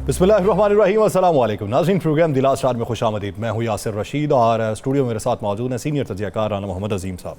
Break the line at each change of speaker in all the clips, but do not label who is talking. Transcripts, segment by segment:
बिस्मिल्लाहिर्रहमानिर्रहीम, अस्सलाम वालेकुम नाज़रीन। प्रोग्राम द लास्ट आवर में खुशामदीद। मैं हूँ यासिर रशीद और स्टूडियो मेरे साथ मौजूद हैं सीनियर तजियाकार राना मोहम्मद अजीम साहब।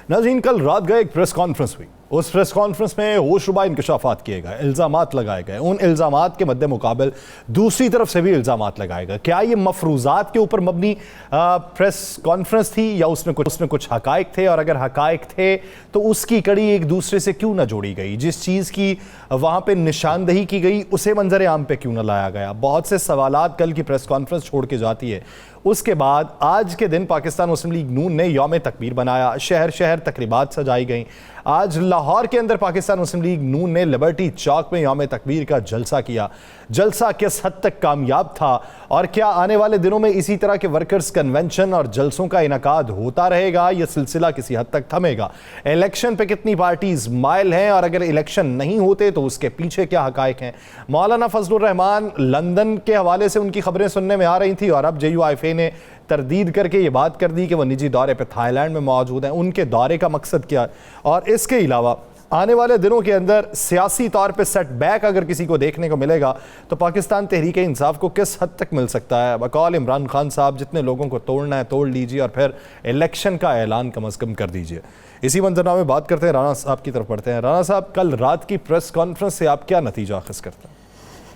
नाज़रीन, कल रात गए एक प्रेस कॉन्फ्रेंस हुई। उस प्रेस कॉन्फ्रेंस में होशरुबा इंकशाफात किए गए, इल्ज़ामात लगाए गए। उन इल्ज़ामात के मद्दे मुकाबल दूसरी तरफ से भी इल्ज़ामात लगाए गए। क्या ये मफरूज़ात के ऊपर मबनी प्रेस कॉन्फ्रेंस थी या उसमें कुछ हकाइक थे? और अगर हकाइक थे तो उसकी कड़ी एक दूसरे से क्यों ना जोड़ी गई? जिस चीज़ की वहाँ पे निशानदही की गई उसे मंजर आम पे क्यों ना लाया गया? बहुत से सवालात कल की प्रेस कॉन्फ्रेंस छोड़ के जाती है। उसके बाद आज के दिन पाकिस्तान मुस्लिम लीग नून ने यौम तकबीर बनाया, शहर शहर तकरीबात सजाई गई। आज लाहौर के अंदर पाकिस्तान मुस्लिम लीग नून ने लिबर्टी चौक में यौम तकबीर का जलसा किया। जलसा किस हद तक कामयाब था और क्या आने वाले दिनों में इसी तरह के वर्कर्स कन्वेंशन और जलसों का इनकाद होता रहेगा? यह सिलसिला किसी हद तक थमेगा? इलेक्शन पे कितनी पार्टीज माइल हैं और अगर इलेक्शन नहीं होते तो उसके पीछे क्या हकायक हैं? मौलाना फजलुर रहमान लंदन के हवाले से उनकी खबरें सुनने में आ रही थी और अब JUIFA ने तरदीद करके ये बात कर दी कि वह निजी दौरे पे थाईलैंड में मौजूद हैं। उनके दौरे का मकसद क्या है? और इसके अलावा आने वाले दिनों के अंदर सियासी तौर पे सेटबैक अगर किसी को देखने को मिलेगा तो पाकिस्तान तहरीक इंसाफ को किस हद तक मिल सकता है? बकौल इमरान खान साहब, जितने लोगों को तोड़ना है तोड़ लीजिए और फिर इलेक्शन का ऐलान कम अज़ कम कर दीजिए। इसी मंजरनामे में बात करते हैं, राना साहब की तरफ पढ़ते हैं। राना साहब, कल रात की प्रेस कॉन्फ्रेंस से आप क्या नतीजा अख़ज़ करते हैं?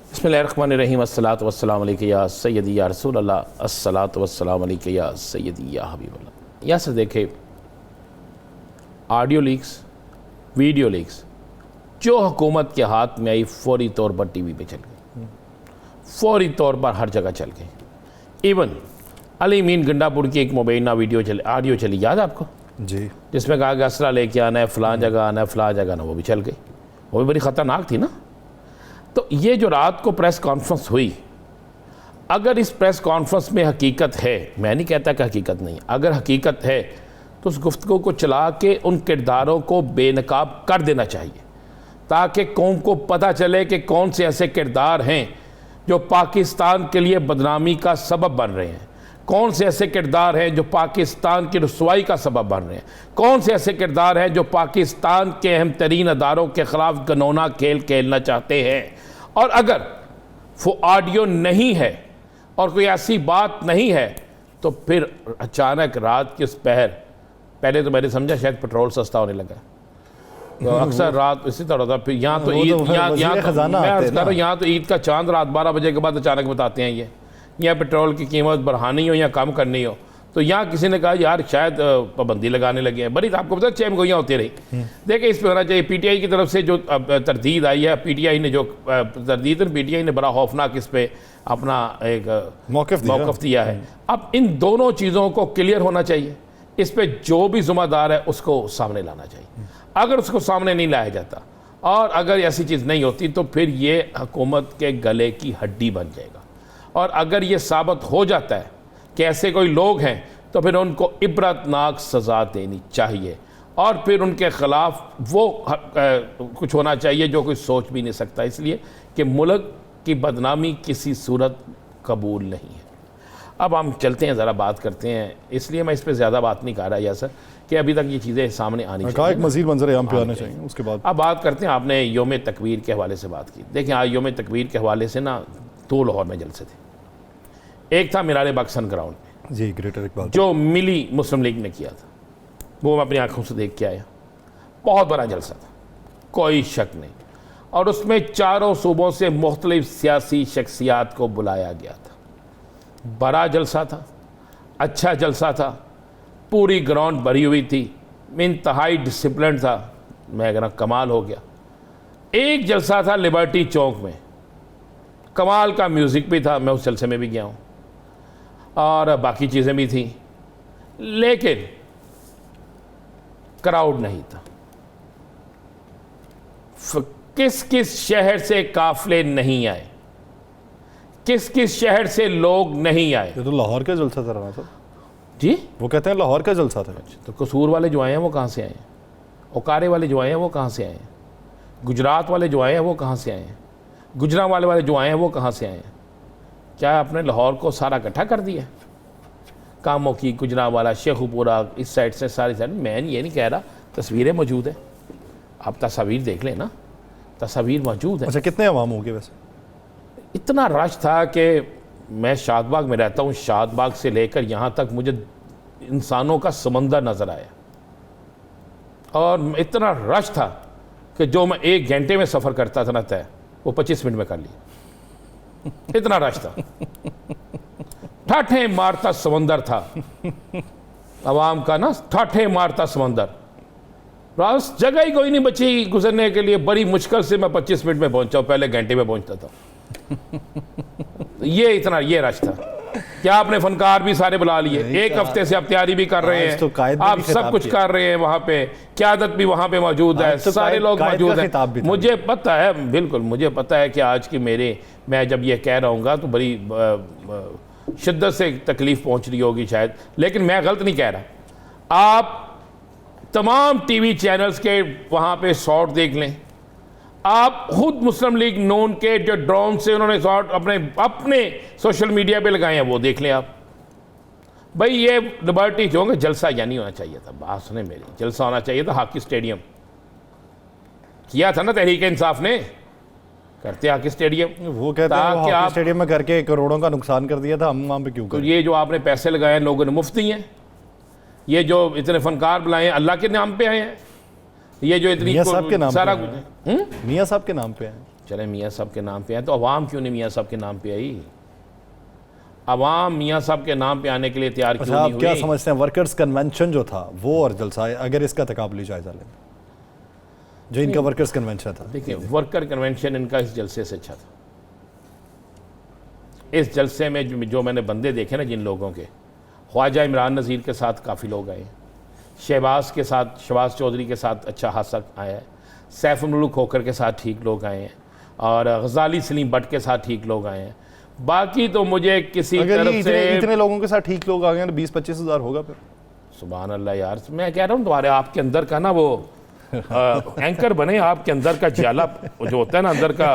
बिस्मिल्लाहिर्रहमानिर्रहीम, अस्सलातु वस्सलामु अलैका या सय्यदी या रसूल अल्लाह, अस्सलातु वस्सलामु अलैका या सय्यदी या हबीबल्लाह। यहाँ से देखें, ऑडियो लीक्स, वीडियो लीक्स जो हुकूमत के हाथ में आई फौरी तौर पर TV पे चल गई, फौरी तौर पर हर जगह चल गई। इवन अली मीन गंडापुर की एक मुबैना वीडियो चली, ऑडियो चली, याद आपको जी, जिसमें कहा कि असला लेके आना है, फ़लाँ जगह आना है, फ़लाँ जगह आना, वो भी चल गई। वो भी बड़ी ख़तरनाक थी ना। तो ये जो रात को प्रेस कॉन्फ्रेंस हुई, अगर इस प्रेस कॉन्फ्रेंस में हकीकत है, मैं नहीं कहता कि हकीकत नहीं, अगर हकीकत है तो उस गुफ्तगू को चला के उन किरदारों को बेनकाब कर देना चाहिए ताकि कौम को पता चले कि कौन से ऐसे किरदार हैं जो पाकिस्तान के लिए बदनामी का सबब बन रहे हैं, कौन से ऐसे किरदार हैं जो पाकिस्तान की रुसवाई का सबब बन रहे हैं, कौन से ऐसे किरदार हैं जो पाकिस्तान के अहम तरीन अदारों के ख़िलाफ़ घनौना खेल खेलना चाहते हैं। और अगर वो ऑडियो नहीं है और कोई ऐसी बात नहीं है तो फिर अचानक रात के पहर, पहले तो मैंने समझा शायद पेट्रोल सस्ता होने लगा, तो अक्सर रात इसी तरह होता। फिर यहाँ तो ईद, यहाँ तो ईद का चांद रात 12 बजे के बाद अचानक बताते हैं ये, या पेट्रोल की कीमत बढ़ानी हो या कम करनी हो। तो यहाँ किसी ने कहा यार शायद पाबंदी लगाने लगे हैं। बड़ी आपको पता चैम गोइयाँ होती रही। देखिए, इस पर होना चाहिए। PTI की तरफ से जो तरदीद आई है, PTI ने जो तरदीद, PTI ने बड़ा खौफनाक इस पर अपना एक मौक़िफ़ दिया है। अब इन दोनों चीज़ों को क्लियर होना चाहिए। इस पे जो भी ज़िम्मेदार है उसको सामने लाना चाहिए। अगर उसको सामने नहीं लाया जाता और अगर ऐसी चीज़ नहीं होती तो फिर ये हुकूमत के गले की हड्डी बन जाएगा। और अगर ये साबित हो जाता है कि ऐसे कोई लोग हैं तो फिर उनको इबरतनाक सज़ा देनी चाहिए और फिर उनके ख़िलाफ़ वो कुछ होना चाहिए जो कोई सोच भी नहीं सकता, इसलिए कि मुल्क की बदनामी किसी सूरत कबूल नहीं है। अब हम चलते हैं, ज़रा बात करते हैं, इसलिए मैं इस पर ज़्यादा बात नहीं कर रहा या सर कि अभी तक ये चीज़ें सामने आनी चाहिए,
मज़ीद मंजर आम पे आने चाहिए। उसके बाद
अब बात करते हैं, आपने यौम तकबीर के हवाले से बात की। देखें, आज यौम तकबीर के हवाले से ना 2 लाहौर में जलसे थे। एक था मीरार बक्सन ग्राउंड में
जी, ग्रेटर इकबाल, जो
मिली मुस्लिम लीग ने किया था, वो मैं अपनी आँखों से देख के आया। बहुत बड़ा जलसा था, कोई शक नहीं। और उसमें चारों सूबों से मुख्तलिफ सियासी शख्सियात को बुलाया गया था। बड़ा जलसा था, अच्छा जलसा था, पूरी ग्राउंड भरी हुई थी, इंतहाई डिसिप्लिन था। मैं कह रहा कमाल हो गया। एक जलसा था लिबर्टी चौक में, कमाल का म्यूज़िक भी था, मैं उस जलसे में भी गया हूँ और बाकी चीज़ें भी थी, लेकिन क्राउड नहीं था। किस किस शहर से काफिले नहीं आए, किस किस शहर से लोग नहीं आए?
ये तो लाहौर का जलसा था राना साहब
जी।
वो कहते हैं लाहौर का जलसा था।
तो कसूर वाले जो आए हैं वो कहाँ से आए हैं? ओकारे वाले जो आए हैं वो कहाँ से आए हैं? गुजरात वाले जो आए हैं वो कहाँ से आए हैं? गुजरात वाले जो आए हैं वो कहाँ से आए हैं? क्या आपने लाहौर को सारा इकट्ठा कर दिया? कामों की, गुजरात वाला, शेखुपुरा, इस साइड से सारी साइड। मैं ये नहीं कह रहा, तस्वीरें मौजूद है, आप तस्वीर देख लें ना, तस्वीर मौजूद है।
अच्छा, कितने अवाम होंगे वैसे?
इतना रश था कि मैं शादबाग में रहता हूँ, शादबाग से लेकर यहाँ तक मुझे इंसानों का समंदर नज़र आया और इतना रश था कि जो मैं 1 घंटे में सफ़र करता था ना तय, वो 25 मिनट में कर लिया, इतना रश था। ठाठे मारता समंदर था आवाम का ना, ठाठे मारता समंदर। रास जगह ही कोई नहीं बची गुजरने के लिए, बड़ी मुश्किल से मैं 25 मिनट में पहुंचा, पहले घंटे में पहुंचता था। ये इतना ये रश था। क्या आपने फनकार भी सारे बुला लिए, 1 हफ्ते से आप तैयारी भी कर रहे हैं,
तो
आप सब कुछ कर रहे हैं, वहां पे क्यादत भी वहां पे मौजूद है,
तो
सारे लोग मौजूद हैं। मुझे पता है, बिल्कुल मुझे पता है कि आज की मैं जब ये कह रहा हूँ तो बड़ी शिद्दत से तकलीफ पहुंच रही होगी शायद, लेकिन मैं गलत नहीं कह रहा। आप तमाम टीवी चैनल्स के वहाँ पे शॉट देख लें, आप खुद मुस्लिम लीग नून के जो ड्रोन से उन्होंने शॉट अपने सोशल मीडिया पे लगाए हैं वो देख लें आप। भाई ये लिबर्टी चौक जलसा या नहीं होना चाहिए था, बात सुने मेरी, जलसा होना चाहिए था हॉकी स्टेडियम। किया था ना तहरीक इंसाफ ने, करते हॉकी स्टेडियम,
वो कहते हैं वो हॉकी स्टेडियम में करके करोड़ों का नुकसान कर दिया था, हम वहाँ पे क्यों
तो ये जो आपने पैसे लगाए हैं लोगों ने मुफ्त दिए हैं, ये जो इतने फनकार बुलाए हैं अल्लाह के नाम पे आए हैं, ये जो इतनी
मियां साहब के नाम
सारा
पे मियां साहब के नाम पे है।
चले मियां साहब के नाम पे आए तो अवाम क्यों नहीं मियां साहब के नाम पे आई? अवाम मियां साहब के नाम पे आने के लिए तैयार क्यों नहीं हुई?
आप क्या समझते हैं वर्कर्स कन्वेंशन जो था वो और जलसा, अगर इसका तकाबली जायजा लें, जो इनका वर्कर्स कन्वेंशन था?
देखिए वर्कर कन्वेंशन इनका इस जलसे से अच्छा था। इस जलसे में जो मैंने बंदे देखे ना, जिन लोगों के, ख्वाजा इमरान नज़ीर के साथ काफ़ी लोग आए, शहबाज के साथ, शहबाज चौधरी के साथ अच्छा हादसा आया है, सैफुल मुल्क खोखर के साथ ठीक लोग आए हैं, और गजाली सलीम भट्ट के साथ ठीक लोग आए हैं। बाकी तो मुझे किसी तरफ से
इतने लोगों के साथ ठीक लोग आ गए, 20-25 हज़ार होगा फिर।
सुभान अल्लाह यार, मैं कह रहा हूँ तुम्हारे आपके अंदर का ना वो एंकर बने, आपके अंदर का जाला जो होता है ना अंदर का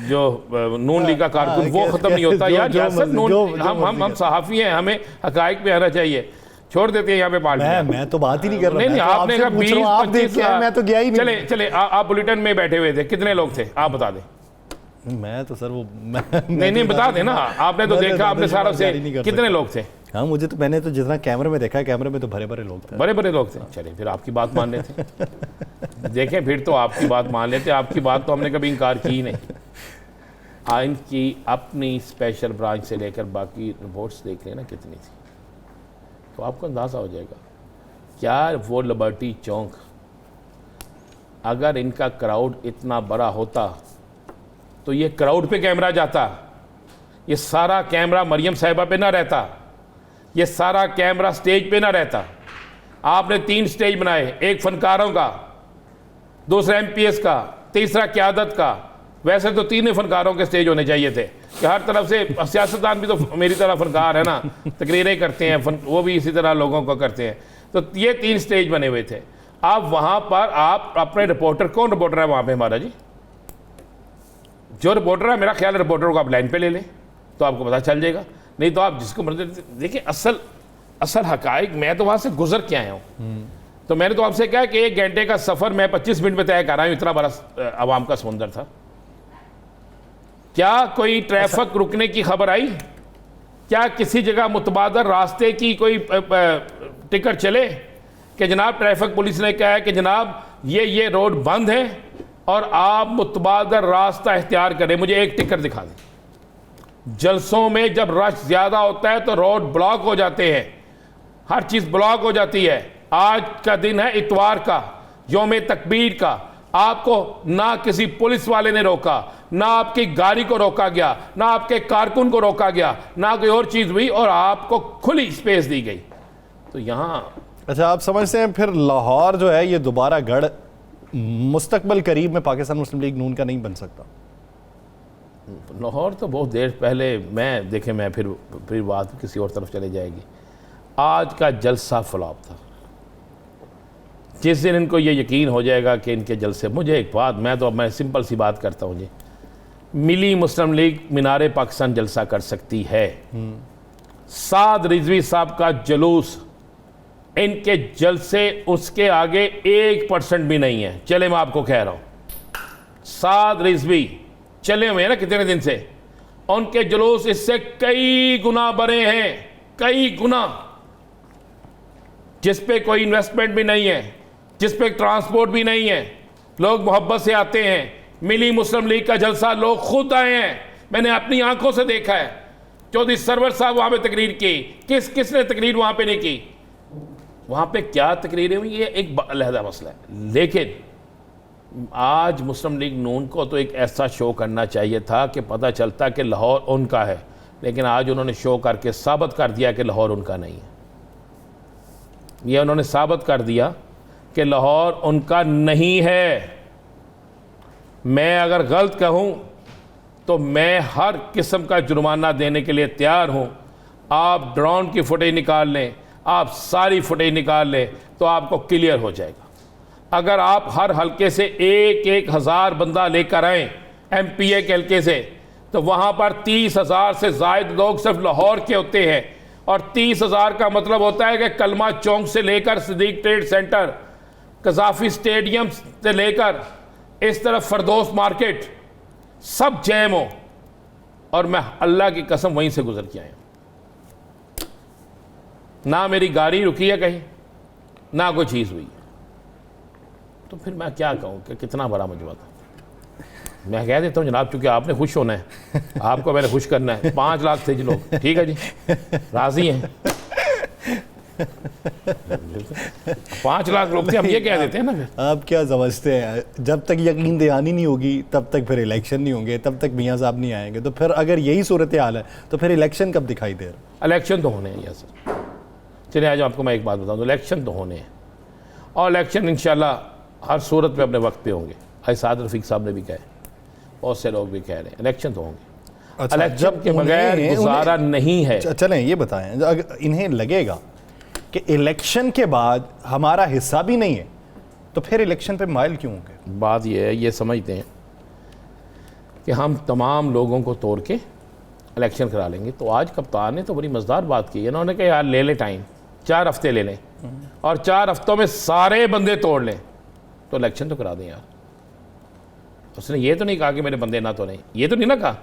जो नून लीग का कारकुन, वो खत्म नहीं होता यार। हम सहाफ़ी हैं, हमें हकायक पे आना चाहिए, छोड़ देते हैं यहाँ पे पार्टी।
मैं तो बात ही नहीं कर रहा।
नहीं आपने कहा 20-25,
मैं तो गया ही नहीं।
चले आप बुलेटिन में बैठे हुए थे, कितने लोग थे आप बता दें?
मैं तो सर वो
नहीं बता देना, आपने तो देखा, आपने सारा से कितने लोग थे?
हाँ मुझे तो, मैंने तो जितना कैमरे में देखा है, कैमरे में तो भरे भरे लोग थे,
बड़े बड़े लोग थे। चलिए फिर आपकी बात मान लेते, देखें फिर तो आपकी बात मान लेते, आपकी बात तो हमने कभी इनकार की ही नहीं। आइन की अपनी स्पेशल ब्रांच से लेकर बाकी रिपोर्ट्स देख लेना कितनी थी, तो आपको अंदाज़ा हो जाएगा। क्या वो लिबर्टी चौक, अगर इनका क्राउड इतना बड़ा होता तो ये क्राउड पे कैमरा जाता, ये सारा कैमरा मरियम साहिबा पे ना रहता, ये सारा कैमरा स्टेज पे ना रहता। आपने 3 स्टेज बनाए, एक फनकारों का, दूसरा MPS का, तीसरा क़यादत का। वैसे तो 3 फनकारों के स्टेज होने चाहिए थे कि हर तरफ से, सियासतदान भी तो मेरी तरह फनकार है ना, तकरीरें करते हैं, वो भी इसी तरह लोगों को करते हैं। तो ये 3 स्टेज बने हुए थे। आप वहाँ पर आप अपने रिपोर्टर, कौन रिपोर्टर है वहाँ पे हमारा जी? जो रिपोर्टर है, मेरा ख्याल रिपोर्टर को आप लाइन पे ले लें तो आपको पता चल जाएगा, नहीं तो आप जिसको मर्जी। देखिए असल हकायक, मैं तो वहाँ से गुजर के आया हूँ, तो मैंने तो आपसे कहा कि 1 घंटे का सफ़र मैं 25 मिनट में तय कर रहा हूँ, इतना बड़ा आवाम का समुंदर था। क्या कोई ट्रैफिक रुकने की खबर आई? क्या किसी जगह मुतबादल रास्ते की कोई टिकट चले कि जनाब ट्रैफिक पुलिस ने कहा है कि जनाब ये रोड बंद है और आप मुतबादल रास्ता इख्तियार करें, मुझे एक टिकट दिखा दें। जलसों में जब रश ज़्यादा होता है तो रोड ब्लॉक हो जाते हैं, हर चीज़ ब्लॉक हो जाती है। आज का दिन है इतवार का, यौम तकबीर का, आपको ना किसी पुलिस वाले ने रोका, ना आपकी गाड़ी को रोका गया, ना आपके कारकुन को रोका गया, ना कोई और चीज़ हुई, और आपको खुली स्पेस दी गई। तो यहाँ
अच्छा, आप समझते हैं फिर लाहौर जो है ये दोबारा गढ़ मुस्तकबल करीब में पाकिस्तान मुस्लिम लीग नून का नहीं बन सकता?
लाहौर तो बहुत देर पहले, मैं फिर बात किसी और तरफ चले जाएगी। आज का जलसा फ्लॉप था। जिस दिन इनको ये यकीन हो जाएगा कि इनके जलसे, मुझे एक बात, मैं सिंपल सी बात करता हूँ जी, मिली मुस्लिम लीग मीनारे पाकिस्तान जलसा कर सकती है। साद रिजवी साहब का जुलूस, इनके जलसे उसके आगे 1% भी नहीं है। चले मैं आपको कह रहा हूँ, साद रिजवी चले हुए हैं ना कितने दिन से, उनके जुलूस इससे कई गुना बड़े हैं, कई गुना। जिस पे कोई इन्वेस्टमेंट भी नहीं है, जिस पे ट्रांसपोर्ट भी नहीं है, लोग मोहब्बत से आते हैं। मिली मुस्लिम लीग का जलसा लोग खुद आए हैं, मैंने अपनी आंखों से देखा है। चौधरी सरवर साहब वहां पे तकरीर की, किसने तकरीर वहां पे नहीं की? वहां पे क्या तकरीरें हुई, ये एक अलहदा मसला है। लेकिन आज मुस्लिम लीग नून को तो एक ऐसा शो करना चाहिए था कि पता चलता कि लाहौर उनका है, लेकिन आज उन्होंने शो करके साबित कर दिया कि लाहौर उनका नहीं है। यह उन्होंने साबित कर दिया कि लाहौर उनका नहीं है। मैं अगर गलत कहूं तो मैं हर किस्म का जुर्माना देने के लिए तैयार हूं। आप ड्रोन की फुटेज निकाल लें, आप सारी फुटेज निकाल लें तो आपको क्लियर हो जाएगा। अगर आप हर हलके से एक हज़ार बंदा लेकर आएँ MPA के हलके से, तो वहाँ पर 30,000 से ज़ायद लोग सिर्फ लाहौर के होते हैं। और 30,000 का मतलब होता है कि कलमा चौक से लेकर सिद्दीक ट्रेड सेंटर, कज़ाफ़ी स्टेडियम से लेकर इस तरफ फरदोस मार्केट सब जैम हो। और मैं अल्लाह की कसम वहीं से गुजर के आया, ना मेरी गाड़ी रुकी है कहीं, ना कोई चीज़ हुई। तो फिर मैं क्या कहूँ कि कितना बड़ा मजमा था। मैं कह देता हूँ जनाब, चूंकि आपने खुश होना है, आपको मैंने खुश करना है। 5 लाख थे जी लोग, ठीक है जी, राजी हैं। 5 लाख लोग थे, हम ये कह देते हैं ना। फिर
आप क्या समझते हैं, जब तक यकीन दहानी नहीं होगी तब तक फिर इलेक्शन नहीं होंगे, तब तक मियाँ साहब नहीं आएंगे। तो फिर अगर यही सूरत हाल है तो फिर इलेक्शन कब दिखाई दे रहा?
इलेक्शन तो होने हैं यार सर। चलिए आज आपको मैं एक बात बताऊँ, तो इलेक्शन तो होने हैं, और इलेक्शन इंशाल्लाह हर सूरत में अपने वक्त पे होंगे। आज साद रफीक साहब ने भी कहा, बहुत से लोग भी कह रहे हैं इलेक्शन तो होंगे।
अच्छा,
इलेक्शन के बगैर गुजारा नहीं है।
चलें ये बताएं, अगर इन्हें लगेगा कि इलेक्शन के बाद हमारा हिस्सा भी नहीं है तो फिर इलेक्शन पे माइल क्यों होंगे?
बात ये है, ये समझते हैं कि हम तमाम लोगों को तोड़ के इलेक्शन करा लेंगे। तो आज कप्तान ने तो बड़ी मज़ेदार बात की, इन्होंने कहा यार ले लें टाइम, 4 हफ्ते ले लें और 4 हफ्तों में सारे बंदे तोड़ लें तो इलेक्शन तो करा दें यार। उसने ये तो नहीं कहा कि मेरे बंदे ना तो नहीं, ये तो नहीं ना कहा।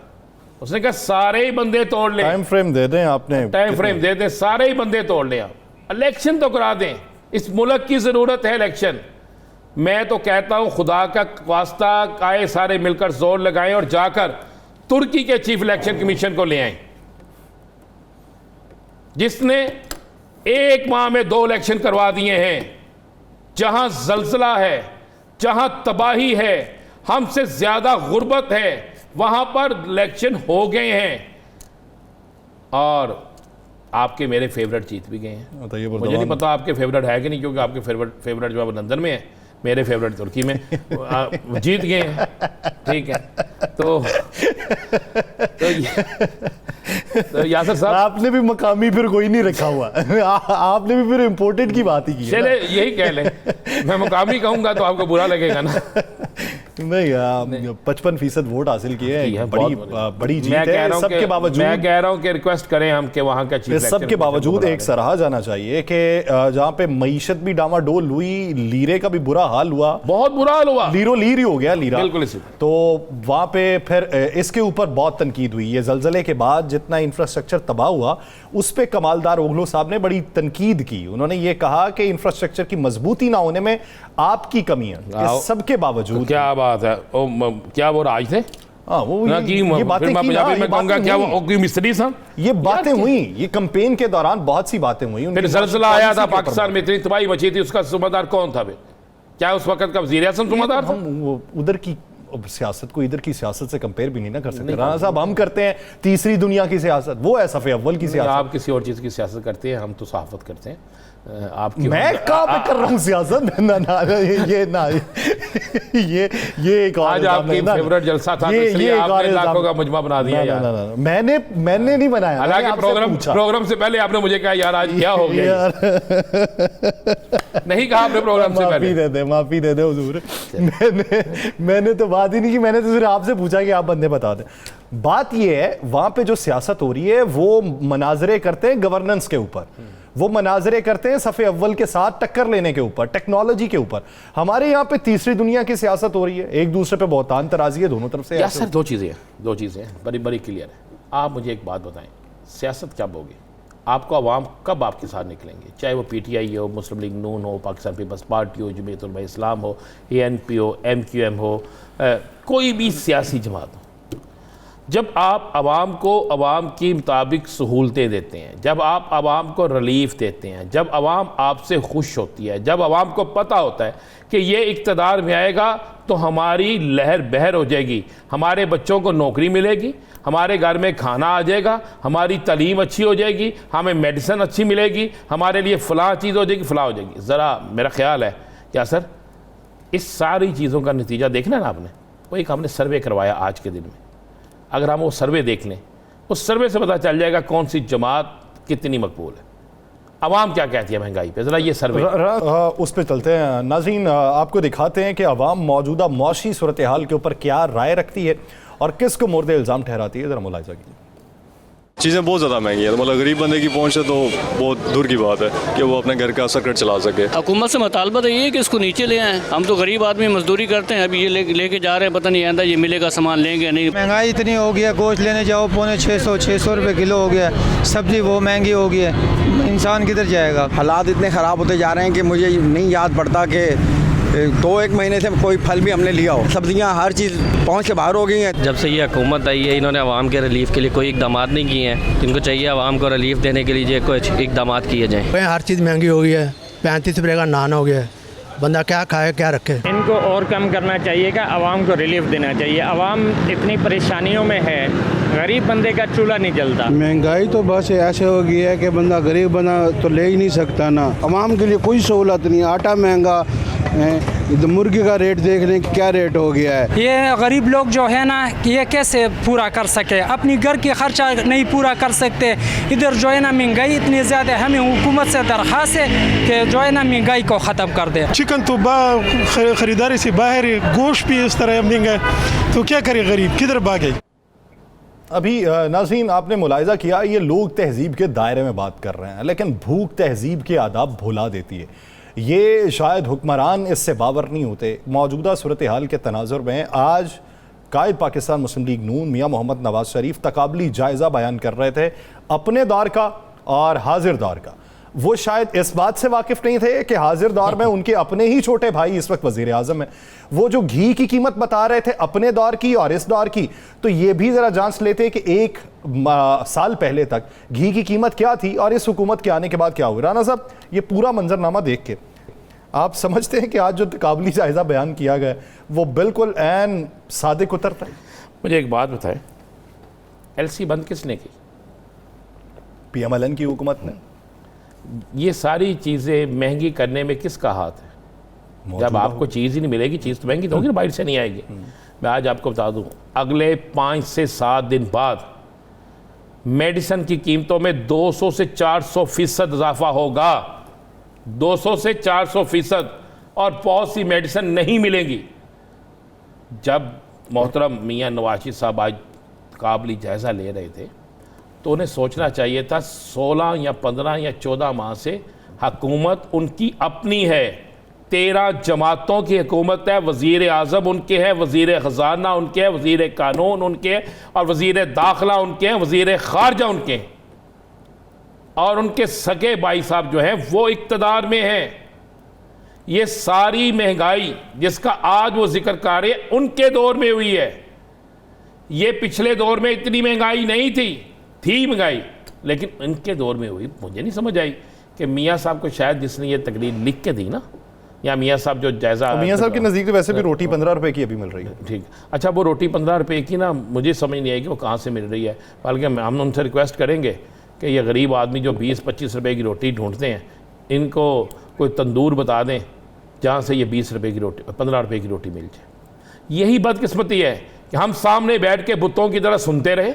उसने कहा सारे ही बंदे तोड़ लें,
टाइम फ्रेम दे दें, आपने
टाइम फ्रेम दे दें, सारे ही बंदे तोड़ लें, आप इलेक्शन तो करा दें। इस मुल्क की ज़रूरत है इलेक्शन। मैं तो कहता हूं खुदा का वास्ता आए सारे मिलकर जोर लगाएं और जाकर तुर्की के चीफ इलेक्शन कमीशन को ले आए, जिसने 1 माह में 2 इलेक्शन करवा दिए हैं। जहां जल्जला है, जहां तबाही है, हमसे ज्यादा गुर्बत है, वहां पर इलेक्शन हो गए हैं और आपके मेरे फेवरेट जीत भी गए हैं। मुझे नहीं पता आपके फेवरेट है कि नहीं, क्योंकि आपके फेवरेट जो है लंदन में है, मेरे फेवरेट तुर्की में, जीत गए हैं। ठीक है, तो यासर साहब
आपने भी मकामी फिर कोई नहीं रखा हुआ आपने भी फिर इम्पोर्टेड की बात ही की।
चले यही कह लें, मैं मुकामी कहूंगा तो आपको बुरा लगेगा ना।
नहीं, 55% वोट हासिल किए हैं, बड़ी जीत है। सबके बावजूद
मैं कह रहा हूं कि रिक्वेस्ट करें हम कि वहां का चीफ
सबके बावजूद एक सराहा जाना चाहिए कि जहां पे मईशत भी डामाडोल हुई, लीरे का भी बुरा हाल हुआ,
बहुत बुरा हाल हुआ,
लीर ही हो गया लीरा,
बिल्कुल।
तो वहां पे फिर इसके ऊपर बहुत तनकीद हुई। ये जलजले के बाद जितना इंफ्रास्ट्रक्चर तबाह हुआ उस पे कमालदार ओगलो साहब ने बड़ी तनकीद की। उन्होंने ये कहा कि इंफ्रास्ट्रक्चर की मजबूती ना होने में आपकी कमी है। सबके बावजूद
क्या बात है, क्या वो राज थे?
वो
ये बातें पंजाबी में कहूंगा, क्या वो मिस्त्री साहब?
ये बातें हुई, ये कैंपेन के दौरान बहुत सी बातें हुई।
फिर जलजला आया था, पाकिस्तान में इतनी तबाही मची थी, उसका जिम्मेदार कौन था? क्या उस वक्त का वज़ीर आज़म जिम्मेदार था?
हम उधर की सियासत को इधर की सियासत से कंपेयर भी नहीं ना कर सकते राणा साहब। हम करते हैं तीसरी दुनिया की सियासत, वो है सफ़े अव्वल की सियासत।
आप किसी और चीज़ की सियासत करते हैं, हम तो सहाफत करते हैं। आपकी
मैं कहाँ पे कर रहा हूँ सियासत? ये एक
आज आपकी फेवरेट जलसा था, ये आपने लाखों का मुजमा बना दिया यार।
मैंने नहीं बनाया।
हालांकि प्रोग्राम से पहले आपने मुझे कहा यार आज क्या हो गया, नहीं कहा आपने प्रोग्राम से पहले।
माफी दे दे हुजूर, मैंने तो बात ही नहीं की। मैंने तो सिर्फ आपसे पूछा कि आप बंदे बता दें। बात ये है, वहां पे जो सियासत हो रही है वो मनाजरे करते हैं गवर्नेंस के ऊपर। वो मनाजरे करते हैं सफ़े अव्वल के साथ टक्कर लेने के ऊपर, टेक्नोलॉजी के ऊपर। हमारे यहाँ पे तीसरी दुनिया की सियासत हो रही है, एक दूसरे पे बहुतान तराजी है दोनों तरफ से।
सर दो चीज़ें हैं बड़ी बड़ी क्लियर है। आप मुझे एक बात बताएं, सियासत कब होगी? आपको अवाम कब आपके साथ निकलेंगे? चाहे वो PTI हो, मुस्लिम लीग नून हो, पाकिस्तान पीपल्स पार्टी हो, जमीयत उलमा इस्लाम हो, ANP हो, MQM हो, कोई भी सियासी जमात हो, जब आप आवाम को आवाम के मुताबिक सहूलतें देते हैं, जब आप आवाम को रिलीफ देते हैं, जब आवाम आपसे खुश होती है, जब आवाम को पता होता है कि ये इक़्तिदार में आएगा तो हमारी लहर बहर हो जाएगी, हमारे बच्चों को नौकरी मिलेगी, हमारे घर में खाना आ जाएगा, हमारी तालीम अच्छी हो जाएगी, हमें मेडिसिन अच्छी मिलेगी, हमारे लिए फ़लाँ चीज़ हो जाएगी, फ़लाँ हो जाएगी। ज़रा मेरा ख्याल है क्या सर, इस सारी चीज़ों का नतीजा देखना है ना आपने। वो एक हमने सर्वे करवाया आज के दिन में, अगर हम वो सर्वे देख लें, उस सर्वे से पता चल जाएगा कौन सी जमात कितनी मकबूल है, अवाम क्या कहती है महंगाई पे। ज़रा ये सर्वे
उस पर चलते हैं। नाज़रीन, आपको दिखाते हैं कि अवाम मौजूदा मौशी सूरत हाल के ऊपर क्या राय रखती है और किसको मोर्दे इल्ज़ाम ठहराती है। ज़रा मुलाहिज़ा कीजिए।
चीज़ें बहुत ज़्यादा महंगी है, तो मतलब गरीब बंदे की पहुँच है तो बहुत दूर की बात है कि वो अपने घर का सर्कट चला सके।
हुकूमत से मुतालबा तो ये है कि इसको नीचे ले आएँ। हम तो गरीब आदमी मजदूरी करते हैं, अभी ये लेके जा रहे हैं, पता नहीं आंदा ये मिलेगा, सामान लेंगे नहीं।
महंगाई इतनी हो गई है, गोश्त लेने जाओ पौने 600 रुपये किलो हो गया, सब्ज़ी वो महंगी हो गई है, इंसान किधर जाएगा।
हालात इतने ख़राब होते जा रहे हैं कि मुझे नहीं याद पड़ता कि 2-1 महीने से कोई फल भी हमने लिया हो। सब्जियां हर चीज़ पहुंच से बाहर हो गई हैं।
जब से ये हुकूमत आई है, इन्होंने आवाम के रिलीफ के लिए कोई इकदाम नहीं किए हैं। इनको चाहिए आवाम को रिलीफ देने के लिए कुछ इकदाम किए जाएँ।
हर चीज़ महंगी हो गई है, 35 रुपये का नान हो गया है, बंदा क्या खाए क्या रखे।
इनको और कम करना चाहिए कि आवाम को रिलीफ देना चाहिए। आवाम इतनी परेशानियों में है, गरीब बंदे का चूल्हा नहीं जलता।
महंगाई तो बस ऐसे हो गई है कि बंदा गरीब बना तो ले ही नहीं सकता ना। आवाम के लिए कोई सहूलत नहीं, आटा महंगा, मुर्गी का रेट देख लें क्या रेट हो गया है।
ये गरीब लोग जो है ना, ये कैसे पूरा कर सके, अपनी घर की खर्चा नहीं पूरा कर सकते। इधर जो है ना महंगाई इतनी ज़्यादा है, हमें हुकूमत से दरख्वास्त है कि जो है ना महंगाई को ख़त्म कर दे।
चिकन तो ख़रीदारी से बाहर है, गोश्त भी इस तरह महंगा है, तो क्या करे गरीब, किधर भागे।
अभी नाज़रीन, आपने मुलाहिज़ा किया ये लोग तहज़ीब के दायरे में बात कर रहे हैं, लेकिन भूख तहज़ीब के आदाब भुला देती है। ये शायद हुक्मरान इससे बावर नहीं होते। मौजूदा सूरत हाल के तनाजुर में आज कायद पाकिस्तान मुस्लिम लीग नून मियाँ मोहम्मद नवाज शरीफ तकाबली जायज़ा बयान कर रहे थे अपने दौर का और हाजिर दौर का। वो शायद इस बात से वाकिफ़ नहीं थे कि हाजिर दौर में उनके अपने ही छोटे भाई इस वक्त वज़ीर आज़म है। वो जो घी की कीमत बता रहे थे अपने दौर की और इस दौर की, तो ये भी ज़रा जांच लेते कि एक साल पहले तक घी की कीमत क्या थी और इस हुकूमत के आने के बाद क्या हुआ। राना साहब, ये पूरा मंजरनामा देख के आप समझते हैं कि आज जो तकाबली जायज़ा बयान किया गया वो बिल्कुल ऐन सादिक उतरता है?
मुझे एक बात बताएं, LC बंद किसने की?
PMLN की हुकूमत ने।
ये सारी चीज़ें महंगी करने में किसका हाथ है? जब आपको चीज़ ही नहीं मिलेगी, चीज़ तो महंगी तो होगी ना, बाहर से नहीं आएगी। मैं आज आपको बता दूं, अगले 5 से 7 दिन बाद मेडिसिन की कीमतों में 200 से 400% इजाफा होगा। 200 से 400%। और बहुत सी मेडिसिन नहीं मिलेंगी। जब मोहतरम मियाँ नवाज शरीफ साहब आज काबली जायज़ा ले रहे थे तो उन्हें सोचना चाहिए था 16 या 15 या 14 माह से हुकूमत उनकी अपनी है, 13 जमातों की हुकूमत है। वज़ीर आज़म उनके हैं, वज़ीर ख़जाना उनके हैं, वज़ीर कानून उनके हैं, और वज़ीर दाखिला उनके हैं, वज़ीर ख़ारजा उनके हैं, और उनके सगे भाई साहब जो हैं वो इक़्तिदार में हैं। ये सारी महंगाई जिसका आज वो जिक्र कर रहे हैं उनके दौर में हुई है। ये पिछले दौर में इतनी महंगाई नहीं थी महंगाई, लेकिन इनके दौर में हुई। मुझे नहीं समझ आई कि मियाँ साहब को शायद जिसने ये तकरीर लिख के दी ना, या मियाँ साहब जो जायज़ा,
मियाँ साहब के नज़दीक तो वैसे भी रोटी 15 रुपए की अभी मिल रही है।
ठीक, अच्छा वो रोटी 15 रुपए की ना, मुझे समझ नहीं आई कि वो कहाँ से मिल रही है। बल्कि हम उनसे रिक्वेस्ट करेंगे कि ये गरीब आदमी जो 20-25 रुपए की रोटी ढूंढते हैं, इनको कोई तंदूर बता दें जहाँ से ये 20 रुपए की रोटी, 15 रुपए की रोटी मिल जाए। यही बदकिस्मती है कि हम सामने बैठ के बुतों की तरह सुनते रहे,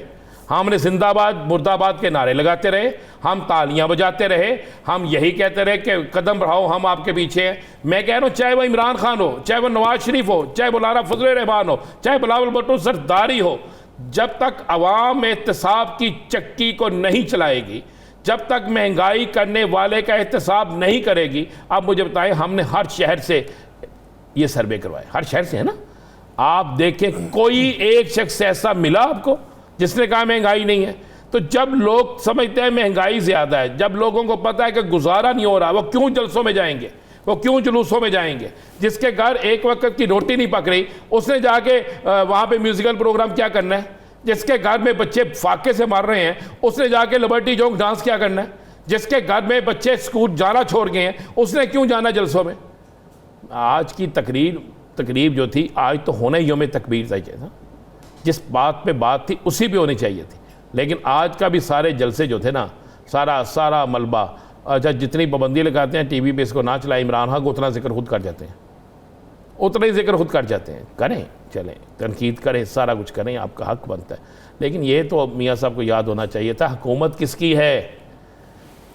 हमने जिंदाबाद मुर्दाबाद के नारे लगाते रहे, हम तालियां बजाते रहे, हम यही कहते रहे कि कदम बढ़ाओ हम आपके पीछे हैं। मैं कह रहा हूँ, चाहे वो इमरान खान हो, चाहे वो नवाज शरीफ हो, चाहे मौलाना फजल रहमान हो, चाहे बिलावल भुट्टो जरदारी हो, जब तक अवाम एहतसाब की चक्की को नहीं चलाएगी, जब तक महंगाई करने वाले का एहतसाब नहीं करेगी। अब मुझे बताएं, हमने हर शहर से ये सर्वे करवाए, हर शहर से है ना, आप देखें कोई एक शख्स ऐसा मिला आपको जिसने कहा महंगाई नहीं है? तो जब लोग समझते हैं महंगाई ज़्यादा है, जब लोगों को पता है कि गुजारा नहीं हो रहा, वो क्यों जलसों में जाएंगे, वो क्यों जुलूसों में जाएंगे? जिसके घर एक वक्त की रोटी नहीं पक रही, उसने जाके वहाँ पे म्यूजिकल प्रोग्राम क्या करना है? जिसके घर में बच्चे फाके से मार रहे हैं, उसने जाके लिबर्टी चौक डांस क्या करना है? जिसके घर में बच्चे स्कूल जाना छोड़ गए हैं, उसने क्यों जाना जलसों में? आज की तकरीब जो थी, आज तो होना ही यौम तकबीर चाहिए था, जिस बात पे बात थी उसी पे होनी चाहिए थी। लेकिन आज का भी सारे जलसे जो थे ना, सारा मलबा, अच्छा जितनी पाबंदी लगाते हैं टीवी पे इसको ना चलाए इमरान खान को, उतना जिक्र खुद कर जाते हैं, उतना ही जिक्र खुद कर जाते हैं। करें, चलें, तनकीद करें, सारा कुछ करें, आपका हक बनता है। लेकिन ये तो मियाँ साहब को याद होना चाहिए था, हुकूमत किसकी है?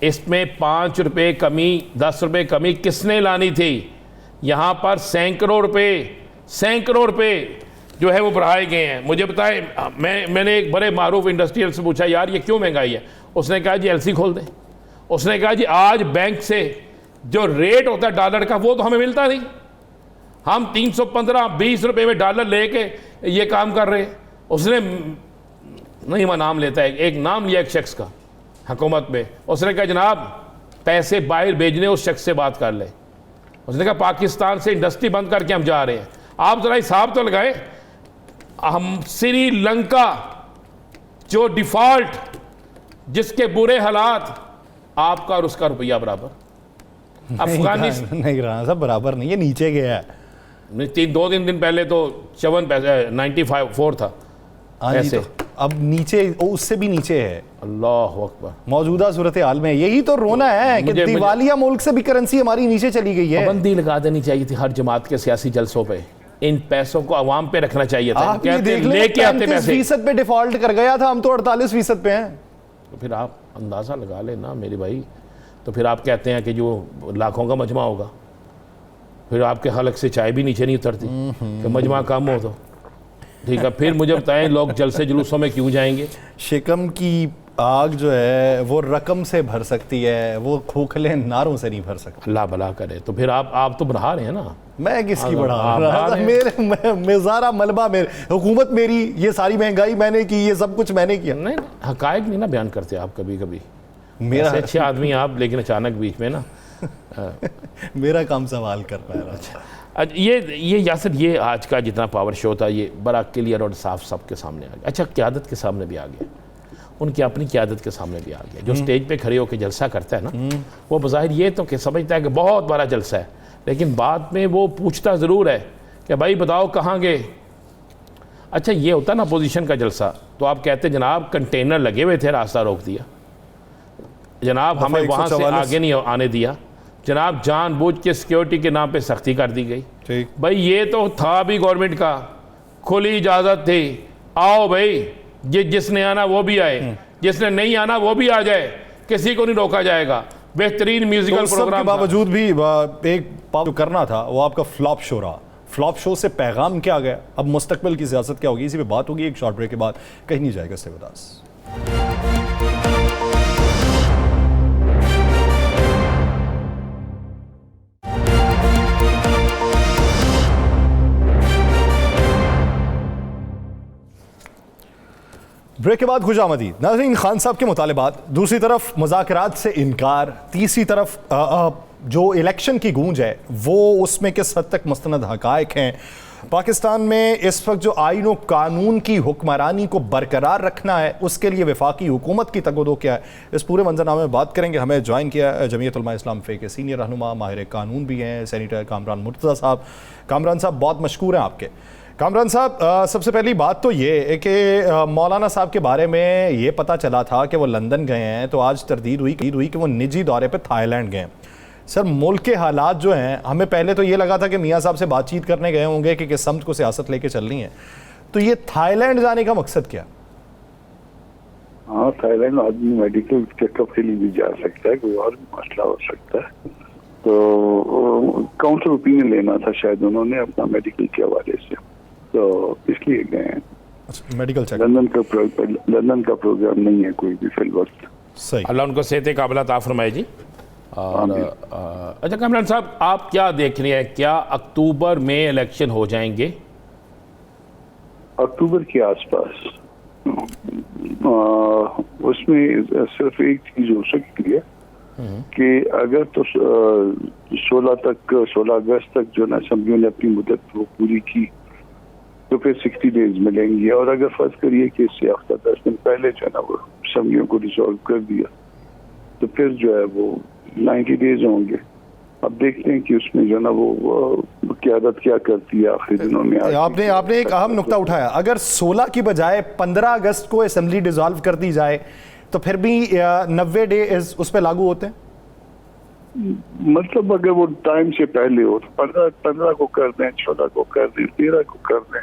इसमें 5 रुपये कमी, 10 रुपये कमी किसने लानी थी? यहाँ पर सैकड़ों रुपये जो है वो बढ़ाए गए हैं। मुझे बताएं, मैंने एक बड़े मारूफ इंडस्ट्रियल से पूछा, यार ये क्यों महंगाई है? उसने कहा जी एलसी खोल दें। उसने कहा जी आज बैंक से जो रेट होता है डॉलर का वो तो हमें मिलता नहीं, हम 315-20 रुपये में डॉलर लेके ये काम कर रहे हैं। उसने नहीं, मैं नाम लेता है, एक नाम लिया एक शख्स का हुकूमत में, उसने कहा जनाब पैसे बाहर भेजने, उस शख्स से बात कर ले। उसने कहा पाकिस्तान से इंडस्ट्री बंद करके हम जा रहे हैं। आप जरा हिसाब तो लगाए, हम श्रीलंका जो डिफॉल्ट, जिसके बुरे हालात, आपका और उसका रुपया बराबर। अफगानिस्तान
नहीं रहा सब बराबर नहीं है, नीचे गया है।
2-3 दिन पहले तो 94 था ऐसे,
तो अब नीचे, उससे भी नीचे है।
अल्लाह अकबर।
मौजूदा सूरत हाल में यही तो रोना है कि दिवालिया मुल्क से भी करेंसी हमारी नीचे चली गई है।
पाबंदी लगा देनी चाहिए थी हर जमात के सियासी जलसों पे, इन पैसों को अवाम पे रखना चाहिए था।
आप लेके आते पैसे 35% पे डिफॉल्ट कर गया था, हम तो 48% पे हैं।
तो फिर आप अंदाजा लगा लेना मेरे भाई। तो फिर आप कहते हैं कि जो लाखों का मजमा होगा, फिर आपके हलक से चाय भी नीचे नहीं उतरती कि मजमा कम हो तो ठीक है। फिर मुझे बताएं, लोग जलसे जुलूसों में क्यों जाएंगे?
शिकम की आग जो है वो रकम से भर सकती है, वो खोखले नारों से नहीं भर सकती।
अल्लाह भला करे। तो फिर आप तो बढ़ा रहे हैं ना।
मैं किसकी बढ़ा रहा था? मेरे सारा मलबा मेरे, हुकूमत मेरी, ये सारी महंगाई मैंने की, ये सब कुछ मैंने किया।
नहीं, हकायक नहीं ना बयान करते आप कभी कभी।
मेरा
अच्छे आदमी आप, लेकिन अचानक बीच में ना
मेरा काम सवाल करना है।
अच्छा, ये यासर, ये आज का जितना पावर शो था ये बड़ा क्लियर और साफ सबके सामने आ गया। अच्छा, क़यादत के सामने भी आ गया, उनकी अपनी क़यादत के सामने भी आ गया। जो स्टेज पे खड़े होकर जलसा करता है ना, वो बज़ाहिर ये तो कि समझता है कि बहुत बड़ा जलसा है, लेकिन बाद में वो पूछता ज़रूर है कि भाई बताओ कहाँ गए। अच्छा, ये होता ना अपोजिशन का जलसा, तो आप कहते जनाब कंटेनर लगे हुए थे, रास्ता रोक दिया जनाब, हमें वहाँ से आगे नहीं आने दिया जनाब, जानबूझ के सिक्योरिटी के नाम पे सख्ती कर दी गई। भाई ये तो था भी गवर्नमेंट का, खुली इजाज़त थी, आओ भाई, जिसने आना वो भी आए, जिसने नहीं आना वो भी आ जाए, किसी को नहीं रोका जाएगा। बेहतरीन म्यूजिकल प्रोग्राम के
बावजूद भी एक जो करना था वो आपका फ्लॉप शो रहा। फ्लॉप शो से पैगाम क्या गया? अब मुस्तकबिल की सियासत क्या होगी, इसी पे बात होगी एक शॉर्ट ब्रेक के बाद। कहीं नहीं जाएगा इससे बदास। ब्रेक के बाद खुशामदीद। नाज़रीन, खान साहब के मुतालिबात, दूसरी तरफ मुज़ाकरात से इनकार, तीसरी तरफ जो इलेक्शन की गूंज है वो उसमें किस हद तक मुस्तनद हक़ाइक़ हैं। पाकिस्तान में इस वक्त जो आईन व कानून की हुक्मरानी को बरकरार रखना है, उसके लिए वफाकी हुकूमत की तगदो क्या है, इस पूरे मंजरनामे में बात करेंगे। हमें ज्वाइन किया जमीयत उलमा इस्लाम फ़े के सीनियर रहनुमा माहिर कानून भी हैं, सेनेटर कामरान मुर्तज़ा साहब। कामरान साहब बहुत मशकूर हैं आपके। कामरान साहब, सबसे पहली बात तो ये है कि मौलाना साहब के बारे में ये पता चला था कि वो लंदन गए हैं, तो आज तरदीद हुई कि वो निजी दौरे पे थाईलैंड गए। सर, मुल्क के हालात जो हैं, हमें पहले तो ये लगा था कि मियाँ साहब से बातचीत करने गए होंगे कि किस समत को सियासत लेके चलनी है, तो ये थाईलैंड जाने का मकसद क्या?
हाँ, थाईलैंड आदमी मेडिकल चेकअप के लिए भी जा सकता है, कोई और मसला हो सकता है, तो काउंसल ओपिनियन लेना था शायद उन्होंने अपना मेडिकल के हवाले से, तो इसलिए गए हैं।
Medical checkup.
लंदन का प्रोग्राम नहीं है कोई भी फिल वक्त।
सही।
अल्लाह उनको सेहत काबिल अता फरमाए जी। और अच्छा कामरान साहब, आप क्या देख रहे हैं, क्या अक्टूबर में इलेक्शन हो जाएंगे?
अक्टूबर के आसपास उसमें सिर्फ एक चीज हो सकती है कि अगर तो 16 अगस्त तक जो ना असम्बलियों ने अपनी मुद्दत वो पूरी की तो फिर 60 डेज मिलेंगी, और अगर फर्ज करिए कि इससे हफ्ता 10 दिन पहले जो है ना वो असम्बलियों को डिसॉल्व कर दिया तो फिर जो है वो 90 डेज होंगे। अब देखते हैं कि उसमें जो ना वो क़यादत क्या करती है आखिरी दिनों में।
आपने एक अहम नुक्ता उठाया, अगर 16 की बजाय 15 अगस्त को असम्बली डिसॉल्व कर दी जाए तो फिर भी 90 डे उस पर लागू होते हैं।
मतलब अगर वो टाइम से पहले हो तो 15 को कर दें, 16 को कर दें, 13 को कर दें,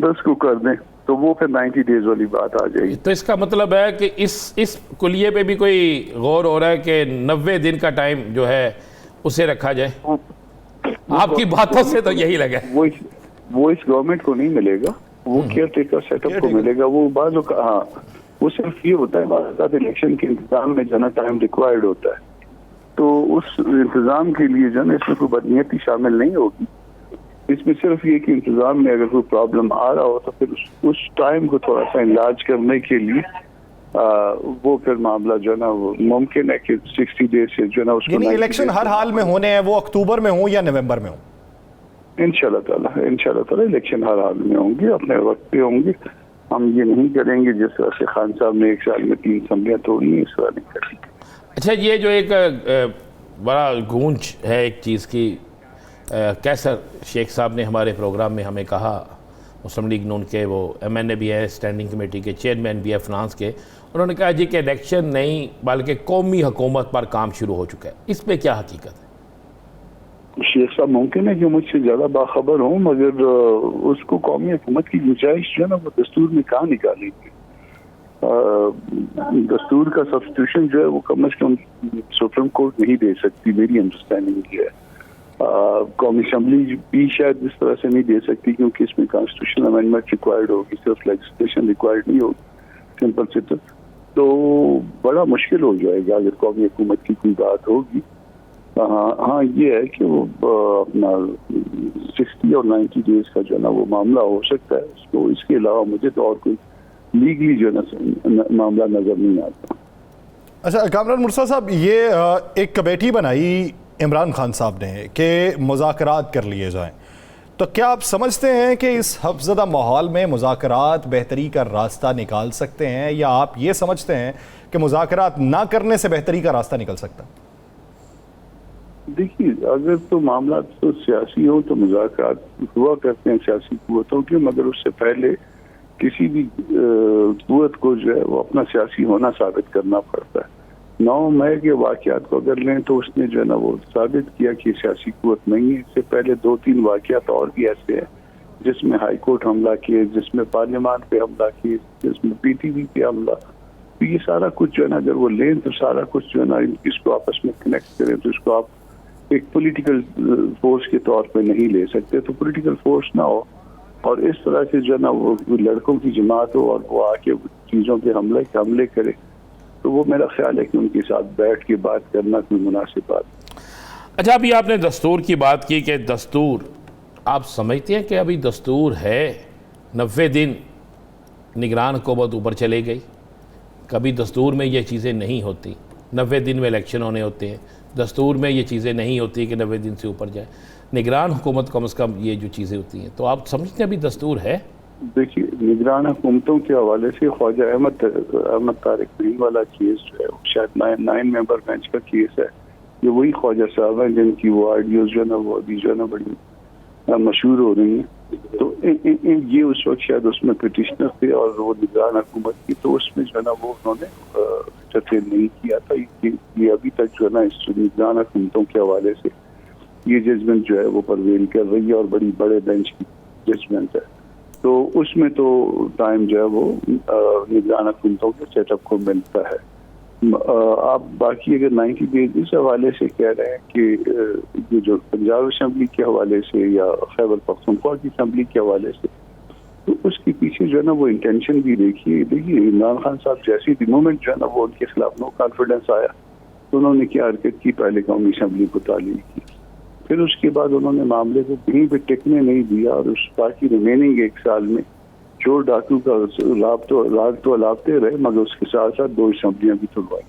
10 को कर दें, तो वो फिर 90 डेज वाली बात आ जाएगी।
तो इसका मतलब है कि इस कुलिये पे भी कोई गौर हो रहा है कि 90 दिन का टाइम जो है उसे रखा जाए? आपकी बातों से तो यही लगा।
वो इस गवर्नमेंट को नहीं मिलेगा, वो केयर टेकर सेटअप को मिलेगा। वो बाजू का हाँ, वो सिर्फ ये होता है बात इलेक्शन के इंतजाम में जो ना टाइम रिक्वायर्ड होता है, तो उस इंतजाम के लिए जो है इसमें कोई बदनीयती शामिल नहीं होगी। इसमें सिर्फ ये कि इंतजाम में अगर कोई प्रॉब्लम आ रहा हो तो फिर उस टाइम को थोड़ा सा इलाज करने के लिए वो फिर मामला जो है ना वो मुमकिन है कि 60 डेज से जो है ना उसको
इलेक्शन हर हाल में होने हैं, वो अक्टूबर में हो या नवंबर में हो।
इंशाल्लाह ताला इलेक्शन हर हाल में होंगे, अपने वक्त पे होंगे। हम ये नहीं करेंगे जिस तरह से खान साहब ने 1 साल में 3 असम्बलियाँ तोड़ी, इस तरह नहीं करेंगे।
अच्छा, ये जो एक बड़ा गूंज है एक चीज़ की, कैसर शेख साहब ने हमारे प्रोग्राम में हमें कहा, मुस्लिम लीग नून के वो MNA भी है, स्टैंडिंग कमेटी के चेयरमैन भी है फ्रांस के, उन्होंने कहा जी कि इलेक्शन नहीं बल्कि कौमी हुकूमत पर काम शुरू हो चुका है। इस पे क्या हकीकत है?
शेख साहब मुमकिन है कि मुझसे ज़्यादा बाखबर हूँ, मगर उसको कौमी हुकूमत की गुंजाइश जो है ना वो दस्तूर में कहाँ निकालेंगे। दस्तूर का सब्स्टिट्यूशन जो है वो कम अज़ कम सुप्रीम कोर्ट नहीं दे सकती, मेरी अंडरस्टैंडिंग ये है। कौमी असम्बली भी शायद इस तरह से नहीं दे सकती क्योंकि इसमें कॉन्स्टिट्यूशनल अमेंडमेंट रिक्वायर्ड होगी, सिर्फ लेजिस्लेशन रिक्वायर्ड नहीं होगी, सिंपल से। तो बड़ा मुश्किल हो जाएगा अगर कौमी हुकूमत की कोई बात होगी। हाँ ये है कि वो अपना 60 और 90 डेज का जो है ना वो मामला हो सकता है। तो इसके अलावा मुझे तो और कोई लीगली जो है ना मामला नजर नहीं आता।
अच्छा कामरान मुर्तज़ा साहब, ये एक कमेटी बनाई इमरान खान साहब ने कि मुज़ाकरात कर लिए जाएं, तो क्या आप समझते हैं कि इस खौफज़दा माहौल में मुज़ाकरात बेहतरी का रास्ता निकाल सकते हैं, या आप ये समझते हैं कि मुज़ाकरात ना करने से बेहतरी का रास्ता निकल सकता?
देखिए, अगर तो मामला तो सियासी हो तो मुज़ाकरात हुआ करते हैं सियासी कुव्वतों के, मगर उससे पहले किसी भी कुव्वत को जो है वो अपना सियासी होना साबित करना पड़ता है। 9 मई के वाक़यात को अगर लें तो उसने जो है ना वो साबित किया कि सियासी कुव्वत नहीं है। इससे पहले 2-3 वाक़यात और भी ऐसे हैं जिसमें हाई कोर्ट हमला किए, जिसमें पार्लियामान पे हमला किए, जिसमें PTV पे हमला। तो ये सारा कुछ जो है ना अगर वो लें तो सारा कुछ जो है ना इसको आपस में कनेक्ट करें तो इसको आप एक पॉलिटिकल फोर्स के तौर पे नहीं ले सकते। तो पॉलिटिकल फोर्स ना हो और इस तरह से जो है ना वो लड़कों की जमात हो और वो आके चीज़ों पे हमले करे, तो वो मेरा ख्याल है कि उनके साथ बैठ के बात करना कोई मुनासिब बात।
अच्छा, अभी आपने दस्तूर की बात की कि दस्तूर, आप समझते हैं कि अभी दस्तूर है 90 दिन निगरान हुकूमत ऊपर चले गई? कभी दस्तूर में ये चीज़ें नहीं होती, 90 दिन में इलेक्शन होने होते हैं। दस्तूर में ये चीज़ें नहीं होती कि 90 दिन से ऊपर जाए। निगरान हुकूमत कम से कम ये जो चीज़ें होती हैं, तो आप समझते हैं अभी दस्तूर है?
देखिए, निगरान हुकूमतों के हवाले से ख्वाजा अहमद तारिक नईम वाला केस जो है शायद 9 मेंबर बेंच का केस है। ये वही ख्वाजा साहब हैं जिनकी वो आइडियोज जो है ना वो अभी जो है ना बड़ी मशहूर हो रही हैं। तो ये उस वक्त शायद उसमें पिटिशनर थे और वो निगरान हुकूमत की, तो उसमें जो है ना वो उन्होंने इंटरटेन नहीं किया था। ये अभी तक जो है ना इस निगरान हुकूमतों के हवाले से ये जजमेंट जो है वो परवेल कर रही है और बड़े बेंच की जजमेंट है। तो उसमें तो टाइम जो है वो निगरान हुकूमतों के सेटअप को मिलता है। आप बाकी अगर 90 डेज इस हवाले से कह रहे हैं कि ये जो पंजाब असम्बली के हवाले से या खैबर पख्तूनख्वा की असम्बली के हवाले से, तो उसके पीछे जो है ना वो इंटेंशन भी देखिए इमरान खान साहब जैसे द मोमेंट जो है ना वो उनके खिलाफ नो कॉन्फिडेंस आया तो उन्होंने क्या हरकत की, पहले कौमी असम्बली को तालीम की, फिर उसके बाद उन्होंने मामले को कहीं पे टिकने नहीं दिया और उस बाकी रिमेनिंग 1 साल में चोर डाकू का राग तो अलापते रहे, मगर उसके साथ साथ 2 असम्बलियाँ भी तुलवाई,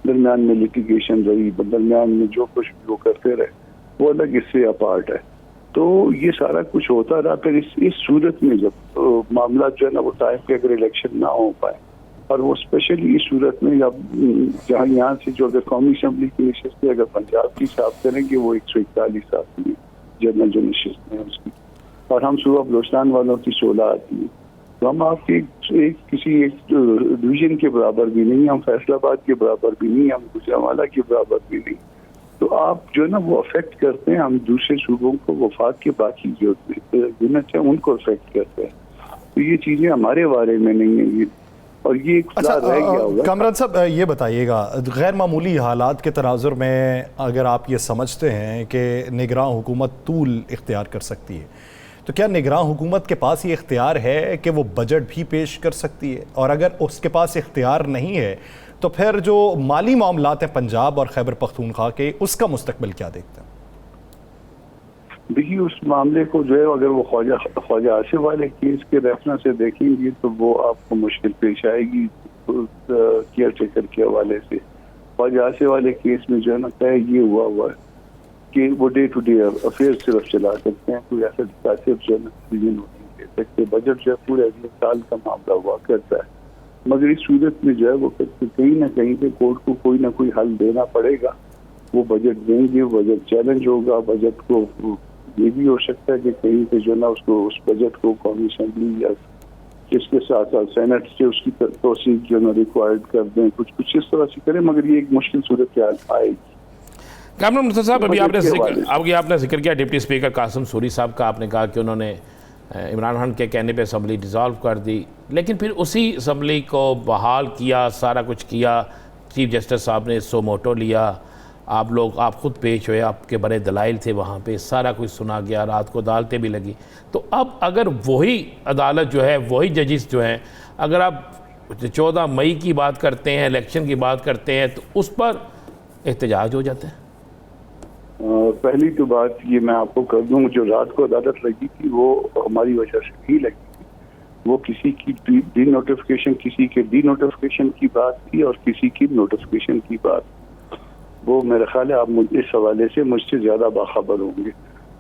दरमियान में लिटिगेशन रही, दरमियान में जो कुछ भी वो करते रहे वो अलग इससे अपार्ट है। तो ये सारा कुछ होता रहा। फिर इस सूरत में जब मामला जो है ना वो टाइम पे अगर इलेक्शन ना हो पाए और वो स्पेशली इस सूरत में जब जहाँ यहाँ से जो अगर कौमी असम्बली की नशिस्तें अगर पंजाब की हिसाब करेंगे वो 141 आती है जनरल जो नशिस्तें हैं उसकी, और हम सुबह बलोचिस्तान वालों की 16 आती है, तो हम आपके किसी एक डिवीजन के बराबर भी नहीं, हम फैसलाबाद के बराबर भी नहीं, हम गुजरांवाला के बराबर भी नहीं। तो आप जो है ना वो अफेक्ट करते हैं, हम दूसरे सूबों को वफाक के बाकी जो यूनिट है उनको अफेक्ट करते हैं। तो ये चीज़ें हमारे बारे में नहीं है ये, और ये
अच्छा,
रह गया होगा।
कामरान साहब ये बताइएगा, गैर मामूली हालात के तनाजुर में अगर आप ये समझते हैं कि निगरान हुकूमत तूल इख्तियार कर सकती है, तो क्या निगरान हुकूमत के पास ये इख्तियार है कि वो बजट भी पेश कर सकती है? और अगर उसके पास इख्तियार नहीं है तो फिर जो माली मामलात हैं पंजाब और खैबर पख्तूनख्वा के, उसका मुस्तकबिल क्या देखते हैं?
देखिए उस मामले को जो है अगर वो ख्वाजा आसिफ वाले केस के रेफरेंस से देखेंगे तो वो आपको मुश्किल पेश आएगी केयर टेकर के हवाले से। ख्वाजा आसिफ वाले केस में जो है ना तय ये हुआ है कि वो डे टू डे अफेयर सिर्फ चला सकते हैं, कोई ऐसा डिसाइसिव जो है ना डिसीजन नहीं ले सकते। बजट जो है पूरे अगले साल का मामला हुआ करता है, मगर इस सूरत में जो है वो कहीं ना कहीं पे कोर्ट को कोई ना कोई हल देना पड़ेगा। वो बजट देंगे, बजट चैलेंज होगा, बजट को ये भी हो सकता है कि कहीं पे जो ना उसको उस बजट को कौमी असम्बली या इसके साथ साथ सेनेट से उसकी तोसीक जो ना रिक्वायर्ड कर दें, कुछ इस तरह से करें, मगर ये एक मुश्किल सूरत ख्याल आएगी।
कामरान मुर्तज़ा साहब, अभी आपने जिक्र किया डिप्टी स्पीकर कासिम सूरी साहब का, आपने कहा कि उन्होंने इमरान खान के कहने पे असम्बली डिज़ोल्व कर दी, लेकिन फिर उसी असम्बली को बहाल किया, सारा कुछ किया, चीफ जस्टिस साहब ने सो मोटो लिया, आप खुद पेश हुए, आपके बड़े दलाइल थे वहाँ पे, सारा कुछ सुना गया, रात को अदालतें भी लगी। तो अब अगर वही अदालत जो है, वही जजिस जो हैं, अगर आप 14 मई की बात करते हैं, इलेक्शन की बात करते हैं, तो उस पर एहतजाज हो जाता है।
पहली तो बात ये मैं आपको कर दूं, जो रात को अदालत लगी थी वो हमारी वजह से नहीं लगी थी, वो किसी की डी नोटिफिकेशन, किसी के डी नोटिफिकेशन की बात थी और किसी की नोटिफिकेशन की बात। वो मेरा ख्याल है आप इस हवाले से मुझसे ज़्यादा बाखबर होंगे,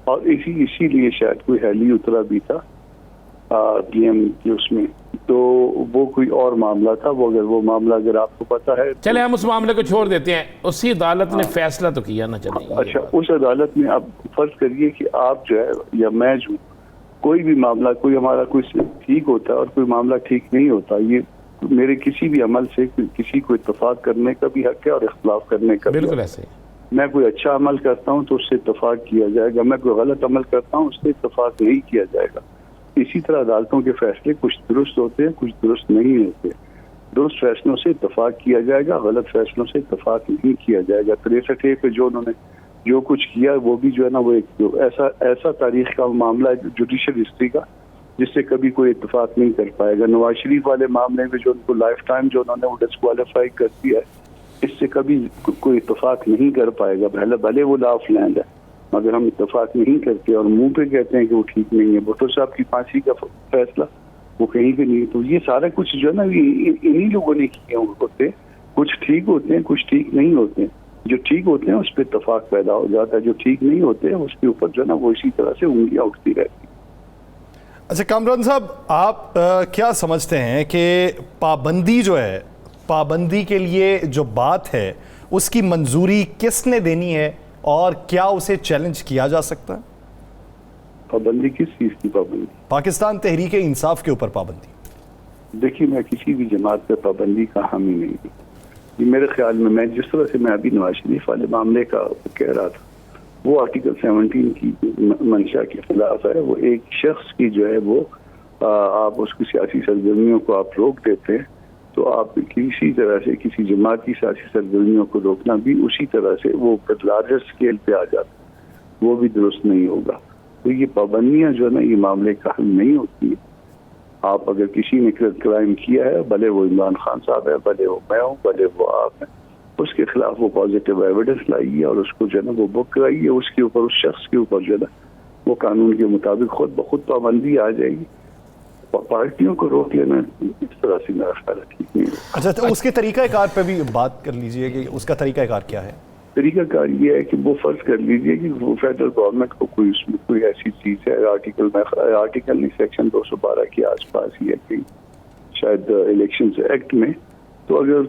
और इसीलिए शायद कोई हैली उतरा भी था पीएम के उसमें, तो वो कोई और मामला था। वो मामला अगर आपको पता है,
चले हम उस मामले को छोड़ देते हैं, उसी अदालत ने फैसला तो किया ना। चलिए
अच्छा, उस अदालत में आप फर्ज करिए कि आप जो है या मैं जो कोई भी मामला, कोई हमारा कोई ठीक होता है और कोई मामला ठीक नहीं होता, ये मेरे किसी भी अमल से किसी को इत्तफाक करने का भी हक है और इख्तिलाफ करने का।
बिल्कुल ऐसे
मैं कोई अच्छा अमल करता हूँ तो उससे इत्तफाक किया जाएगा, मैं कोई गलत अमल करता हूँ उससे इत्तफाक नहीं किया जाएगा। इसी तरह अदालतों के फैसले कुछ दुरुस्त होते हैं, कुछ दुरुस्त नहीं होते। दुरुस्त फैसलों से इत्तफाक किया जाएगा, गलत फैसलों से इत्तफाक नहीं किया जाएगा। 63 पे जो उन्होंने जो कुछ किया वो भी जो है ना वो एक ऐसा तारीख का मामला है जुडिशल हिस्ट्री का, जिससे कभी कोई इत्तफाक नहीं कर पाएगा। नवाज शरीफ वाले मामले में जो उनको लाइफ टाइम जो उन्होंने वो डिस्क्वालीफाई कर दिया है, इससे कभी कोई इत्तफाक नहीं कर पाएगा। भले वो लॉ ऑफ लैंड है, मगर हम इत्तफाक नहीं करते और मुंह पे कहते हैं कि वो ठीक नहीं है। भुट्टो साहब की फांसी का फैसला वो कहीं पे नहीं। तो ये सारा कुछ जो है ना इन्हीं लोगों ने किए होते, कुछ ठीक होते हैं, कुछ ठीक नहीं होते हैं। जो ठीक होते हैं उस पर इत्तफाक पैदा हो जाता है, जो ठीक नहीं होते हैं उसके ऊपर जो है ना वो इसी तरह से उंगलियां उठती रहती।
अच्छा कामरान साहब, आप क्या समझते हैं कि पाबंदी जो है, पाबंदी के लिए जो बात है उसकी मंजूरी किसने देनी है और क्या उसे चैलेंज किया जा सकता है?
पाबंदी किस चीज़ की पाबंदी?
पाकिस्तान तहरीक इंसाफ के ऊपर पाबंदी।
देखिए, मैं किसी भी जमात पे पाबंदी का हामी नहीं हूँ। ये मेरे ख्याल में, मैं जिस तरह से मैं अभी नवाज शरीफ वाले मामले का कह रहा था, वो आर्टिकल 17 की मंशा के खिलाफ है। वो एक शख्स की जो है वो आप उसकी सियासी सरगर्मियों को आप रोक देते हैं, तो आप किसी तरह से किसी जमात की सियासी सरगर्मियों को रोकना भी उसी तरह से वो लार्जर स्केल पे आ जाता है, वो भी दुरुस्त नहीं होगा। तो ये पाबंदियां जो है ना ये मामले का हल नहीं होती है। आप अगर किसी ने क्राइम किया है, भले वो इमरान खान साहब है, भले वो मैं हूँ, भले वो आप हैं, उसके खिलाफ वो पॉजिटिव एविडेंस लाइए और उसको जो है ना वो बुक कराइए, उसके ऊपर, उस शख्स के ऊपर जो है ना वो कानून के मुताबिक खुद ब खुद पाबंदी आ जाएगी। पार्टियों को रोक लेना इस तरह से मेरा ख्याल ठीक नहीं है।
अच्छा, तो उसके तरीक़ाकार पे भी बात कर लीजिए कि उसका तरीक़ाकार क्या है?
तरीकाकार ये है कि वो फर्ज कर लीजिए कि वो फेडरल गवर्नमेंट को कोई उसमें कोई ऐसी चीज़ है, आर्टिकल नहीं, सेक्शन 212 के आसपास ही है कि शायद इलेक्शंस एक्ट में, तो अगर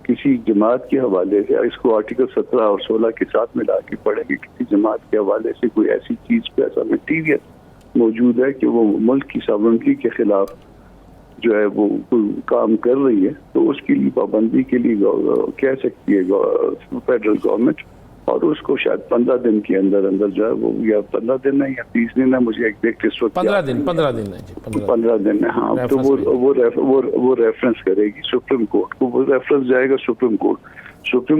किसी जमात के हवाले से इसको आर्टिकल 17 और 16 के साथ मिला के पढ़ेंगे, किसी जमात के हवाले से कोई ऐसी चीज़ पे ऐसा मटीरियल मौजूद है कि वो मुल्क की सॉवरेनिटी के खिलाफ जो है वो काम कर रही है, तो उसके लिए पाबंदी के लिए कह सकती है फेडरल गवर्नमेंट, और उसको शायद 15 दिन के अंदर अंदर जो है वो, या 15 दिन है या 30 दिन है, मुझे एग्जैक्ट इस वक्त
15 दिन है जी,
15 दिन है। हाँ, तो वो रेफरेंस करेगी सुप्रीम कोर्ट को, वो रेफरेंस जाएगा सुप्रीम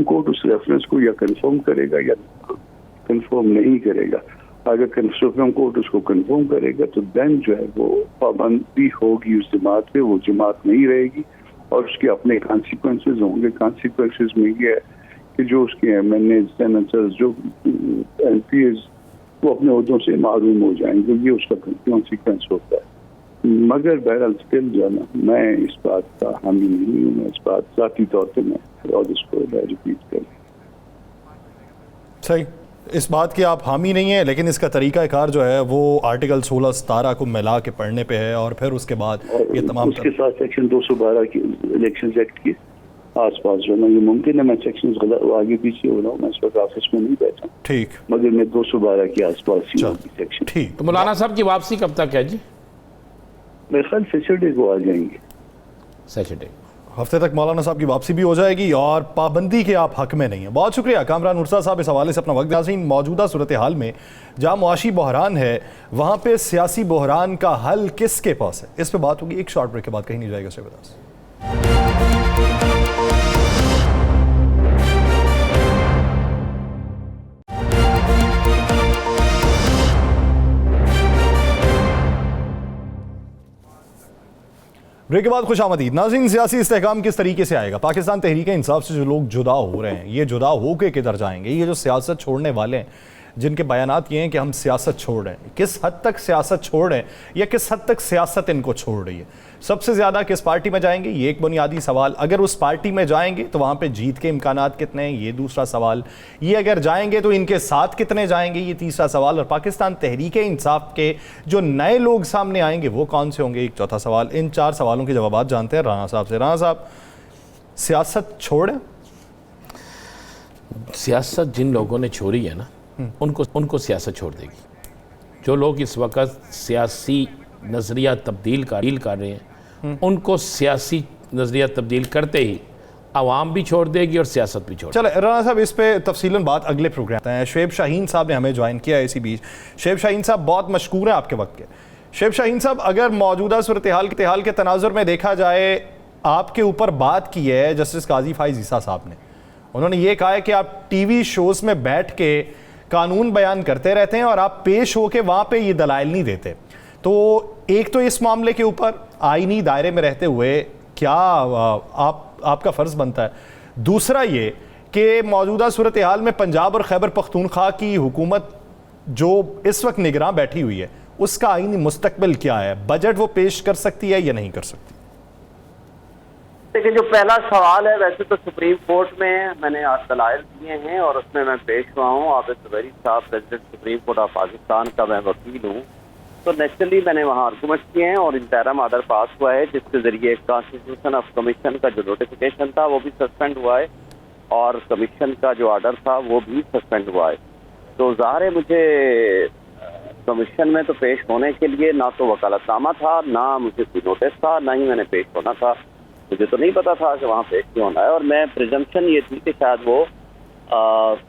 कोर्ट उस रेफरेंस को या कंफर्म करेगा या कंफर्म नहीं करेगा। अगर सुप्रीम कोर्ट उसको कंफर्म करेगा तो देन जो है वो पाबंदी होगी उस जमात पे, वो जमात नहीं रहेगी और उसके अपने कॉन्सिक्वेंसेस होंगे। कॉन्सिक्वेंसेस में ये है कि जो उसके एमएनए, सेनेटर्स, जो एमपीज, वो अपने ओहदों से मारूम हो जाएंगे, ये उसका कॉन्सिक्वेंस होता है। मगर बहरहाल स्टिल जो है ना, मैं इस बात का हामी नहीं हूँ, मैं इस बात ज़ाती तौर पर मैं और इसको रिपीट करूँ।
सही, इस बात की आप हामी नहीं है, लेकिन इसका तरीक़ाकार जो है वो आर्टिकल 16-17 को मिला के पढ़ने पे है और फिर उसके बाद ये तमाम
उसके साथ सेक्शन 212 के इलेक्शन एक्ट के आसपास जो है, ये मुमकिन है मैं सेक्शन आगे पीछे हो रहा हूँ, मैं इस वक्त ऑफिस में नहीं बैठा,
ठीक,
मगर मैं 212 के आसपास ही सेक्शन।
ठीक,
तो मौलाना साहब की वापसी कब तक है जी?
मेरे ख्याल सैटरडे को आ जाएंगे।
सैटरडे
हफ्ते तक मौलाना साहब की वापसी भी हो जाएगी और पाबंदी के आप हक में नहीं है। बहुत शुक्रिया कामरान मुर्तज़ा साहब इस हवाले से अपना वक्त। नाज़रीन, मौजूदा सूरत हाल में जहाँ मुआशी बहरान है वहाँ पे सियासी बहरान का हल किसके पास है, इस पर बात होगी एक शॉर्ट ब्रेक के बाद, कहीं नहीं जाएगा। शेबदास ब्रेक के बाद खुशामदीद। नाज़रीन, सियासी इस्तेहकाम किस तरीके से आएगा? पाकिस्तान तहरीक इंसाफ से जो लोग जुदा हो रहे हैं, ये जुदा हो के किधर जाएंगे? ये जो सियासत छोड़ने वाले हैं, जिनके बयानात ये हैं कि हम सियासत छोड़ रहे हैं, किस हद तक सियासत छोड़ रहे हैं या किस हद तक सियासत इनको छोड़ रही है? सबसे ज़्यादा किस पार्टी में जाएंगे, ये एक बुनियादी सवाल। अगर उस पार्टी में जाएंगे तो वहाँ पे जीत के इम्कानात कितने हैं, ये दूसरा सवाल। ये अगर जाएंगे तो इनके साथ कितने जाएंगे, ये तीसरा सवाल। और पाकिस्तान तहरीक इंसाफ के जो नए लोग सामने आएंगे वो कौन से होंगे, एक चौथा सवाल। इन चार सवालों के जवाब जानते हैं राना साहब से। राना साहब, सियासत छोड़ें?
सियासत जिन लोगों ने छोड़ी है ना, उनको सियासत छोड़ देगी। जो लोग इस वक्त सियासी नज़रिया तब्दील कर रहे हैं, उनको सियासी नज़रिया तब्दील करते ही आवाम भी छोड़ देगी और सियासत भी छोड़।
चले राना साहब, इस पे तफसीलन बात अगले प्रोग्राम में। शुएब शाहीन साहब ने हमें ज्वाइन किया है इसी बीच। शुएब शाहीन साहब बहुत मशकूर हैं आपके वक्त के। शुएब शाहीन साहब, अगर मौजूदा सूरत हाल के तनाजुर में देखा जाए, आपके ऊपर बात की है जस्टिस काजी फाइज ईसा साहब ने। उन्होंने ये कहा है कि आप टीवी शोज़ में बैठ के कानून बयान करते रहते हैं और आप पेश होके वहाँ पे ये दलाइल नहीं देते। तो एक तो इस मामले के ऊपर आईनी दायरे में रहते हुए क्या आपका फ़र्ज़ बनता है? दूसरा ये कि मौजूदा सूरत हाल में पंजाब और खैबर पख्तूनख्वा की हुकूमत जो इस वक्त निगरान बैठी हुई है, उसका आईनी मुस्तकबिल क्या है? बजट वो पेश कर सकती है या नहीं कर सकती?
देखिए, जो पहला सवाल है, वैसे तो सुप्रीम कोर्ट में मैंने आज दलाइल दिए हैं और उसमें मैं पेश हुआ हूँ। आबिद ज़ुबैरी साहब, president supreme court of Pakistan का मैं वकील हूँ, तो नेचुरली मैंने वहाँ आर्गूमेंट किए हैं और इंटरम आर्डर पास हुआ है, जिसके ज़रिए कॉन्स्टिट्यूशन ऑफ कमीशन का जो नोटिफिकेशन था वो भी सस्पेंड हुआ है और कमीशन का जो आर्डर था वो भी सस्पेंड हुआ है। तो ज़ाहिर है मुझे कमीशन में तो पेश होने के लिए ना तो वकालतनामा था, ना मुझे कोई नोटिस था, ना ही मैंने पेश होना था। मुझे तो नहीं पता था कि वहाँ पेश नहीं होना है और मैं प्रिजम्पशन ये थी कि शायद वो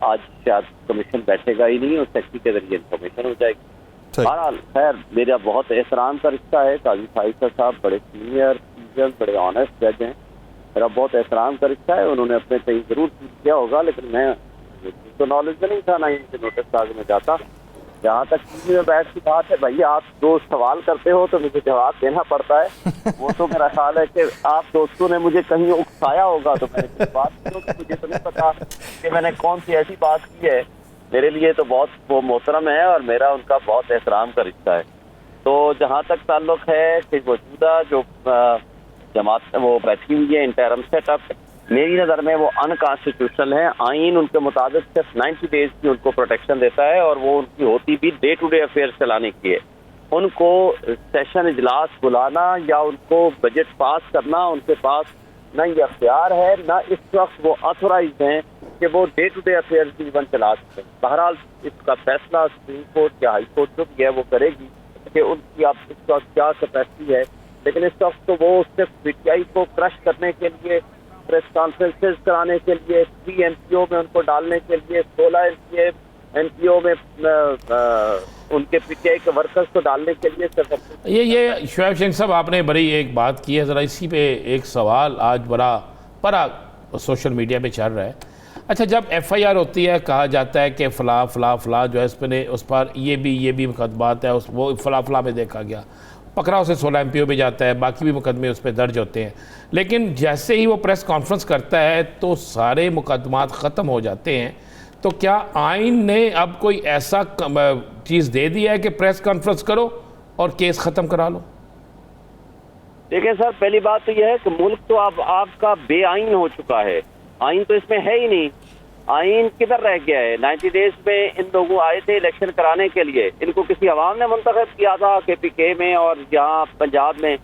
आज शायद कमीशन बैठेगा ही नहीं और सेक्रेटरी के जरिए इन्फॉर्मेशन हो जाएगी। बहरहाल खैर, मेरा बहुत एहतराम का रिश्ता है। काजी फाइज साहब बड़े सीनियर, बड़े ऑनेस्ट जज हैं, मेरा बहुत एहतराम का रिश्ता है। उन्होंने अपने कहीं ज़रूर किया होगा, लेकिन मैं तो नॉलेज में नहीं था, ना ही नोटिस आगे में जाता। जहाँ तक टीवी में बैठ की बात है, भैया आप जो सवाल करते हो तो मुझे जवाब देना पड़ता है। वो तो मेरा ख्याल है कि आप दोस्तों ने मुझे कहीं उकसाया होगा तो मैंने कुछ बात की होगी, मुझे तो नहीं पता कि मैंने कौन सी ऐसी बात की है। मेरे लिए तो बहुत वो मोहतरम है और मेरा उनका बहुत एहतराम का रिश्ता है। तो जहाँ तक ताल्लुक है कि मौजूदा जो जमात वो बैठी हुई है इंटरम सेटअप, मेरी नज़र में वो अनकॉन्स्टिट्यूशनल है। आइन उनके मुताबिक सिर्फ 90 डेज की उनको प्रोटेक्शन देता है और वो उनकी होती भी डे टू डे अफेयर चलाने की है। उनको सेशन इजलास बुलाना या उनको बजट पास करना उनके पास न ये अख्तियार है, न इस वक्त वो ऑथोराइज हैं कि वो डे टू डे अफेयर जीवन चला सकते हैं। बहरहाल इसका फैसला सुप्रीम कोर्ट या हाई कोर्ट जो भी है वो करेगी कि उनकी अब इस वक्त क्या कैपेसिटी है। लेकिन इस वक्त तो वो सिर्फ पीटीआई को क्रश करने के लिए, प्रेस कॉन्फ्रेंसेस कराने के लिए, 3 एमपीओ में उनको डालने के लिए, 16 एमपीओ में उनके पीटीआई के वर्कर्स को डालने के लिए सिर्फ
ये शुएब सिंह साहब आपने बड़ी एक बात की है, ज़रा इसी पे एक सवाल आज बड़ा सोशल मीडिया पे चल रहा है। अच्छा, जब एफआईआर होती है कहा जाता है कि फ़ला फ़ला फ़ला जो है उस पर ये भी मुकदमात है, उस वो फ़ला में देखा गया, पकड़ाव से 16 एमपीओ पे जाता है, बाकी भी मुकदमे उस पर दर्ज होते हैं। लेकिन जैसे ही वो प्रेस कॉन्फ्रेंस करता है तो सारे मुकदमात ख़त्म हो जाते हैं। तो क्या आइन ने अब कोई ऐसा चीज़ दे दिया है कि प्रेस कॉन्फ्रेंस करो और केस ख़त्म करा लो?
देखिए सर, पहली बात तो यह है कि मुल्क तो अब आपका बेआइन हो चुका है। आइन तो इसमें है ही नहीं। आइन किधर रह गया है? 90 डेज में इन लोगों आए थे इलेक्शन कराने के लिए, इनको किसी अवाम ने मुंतखब किया था KPK में और यहाँ पंजाब में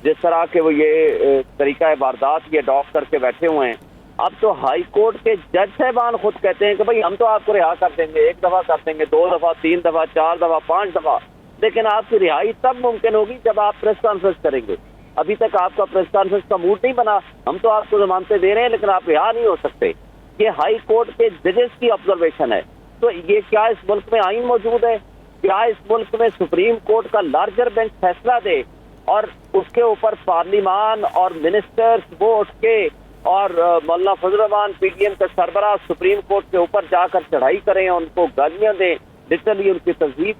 जिस तरह के वो ये तरीका वारदात ये अडॉप्ट करके बैठे हुए हैं। अब तो हाई कोर्ट के जज साहबान खुद कहते हैं कि भाई हम तो आपको रिहा कर देंगे, 1 दफ़ा कर देंगे, 2 दफ़ा, 3 दफ़ा, 4 दफ़ा, 5 दफ़ा, लेकिन आपकी रिहाई तब मुमकिन होगी जब आप प्रेस कॉन्फ्रेंस करेंगे। अभी तक आपका प्रेस कॉन्फ्रेंस का मूड नहीं बना, हम तो आपको जमानतें दे रहे हैं लेकिन आप रिहा नहीं हो सकते। ये हाई कोर्ट के जजेस की ऑब्जर्वेशन है। तो ये क्या इस मुल्क में आइन मौजूद है? क्या इस मुल्क में सुप्रीम कोर्ट का लार्जर बेंच फैसला दे और उसके ऊपर पार्लिमान और मिनिस्टर्स वो उठ के और मौलाना फजल रहमान PDM के सरबराह सुप्रीम कोर्ट के ऊपर जाकर चढ़ाई करें, उनको गालियां दें, लिटरली उनकी तस्दीक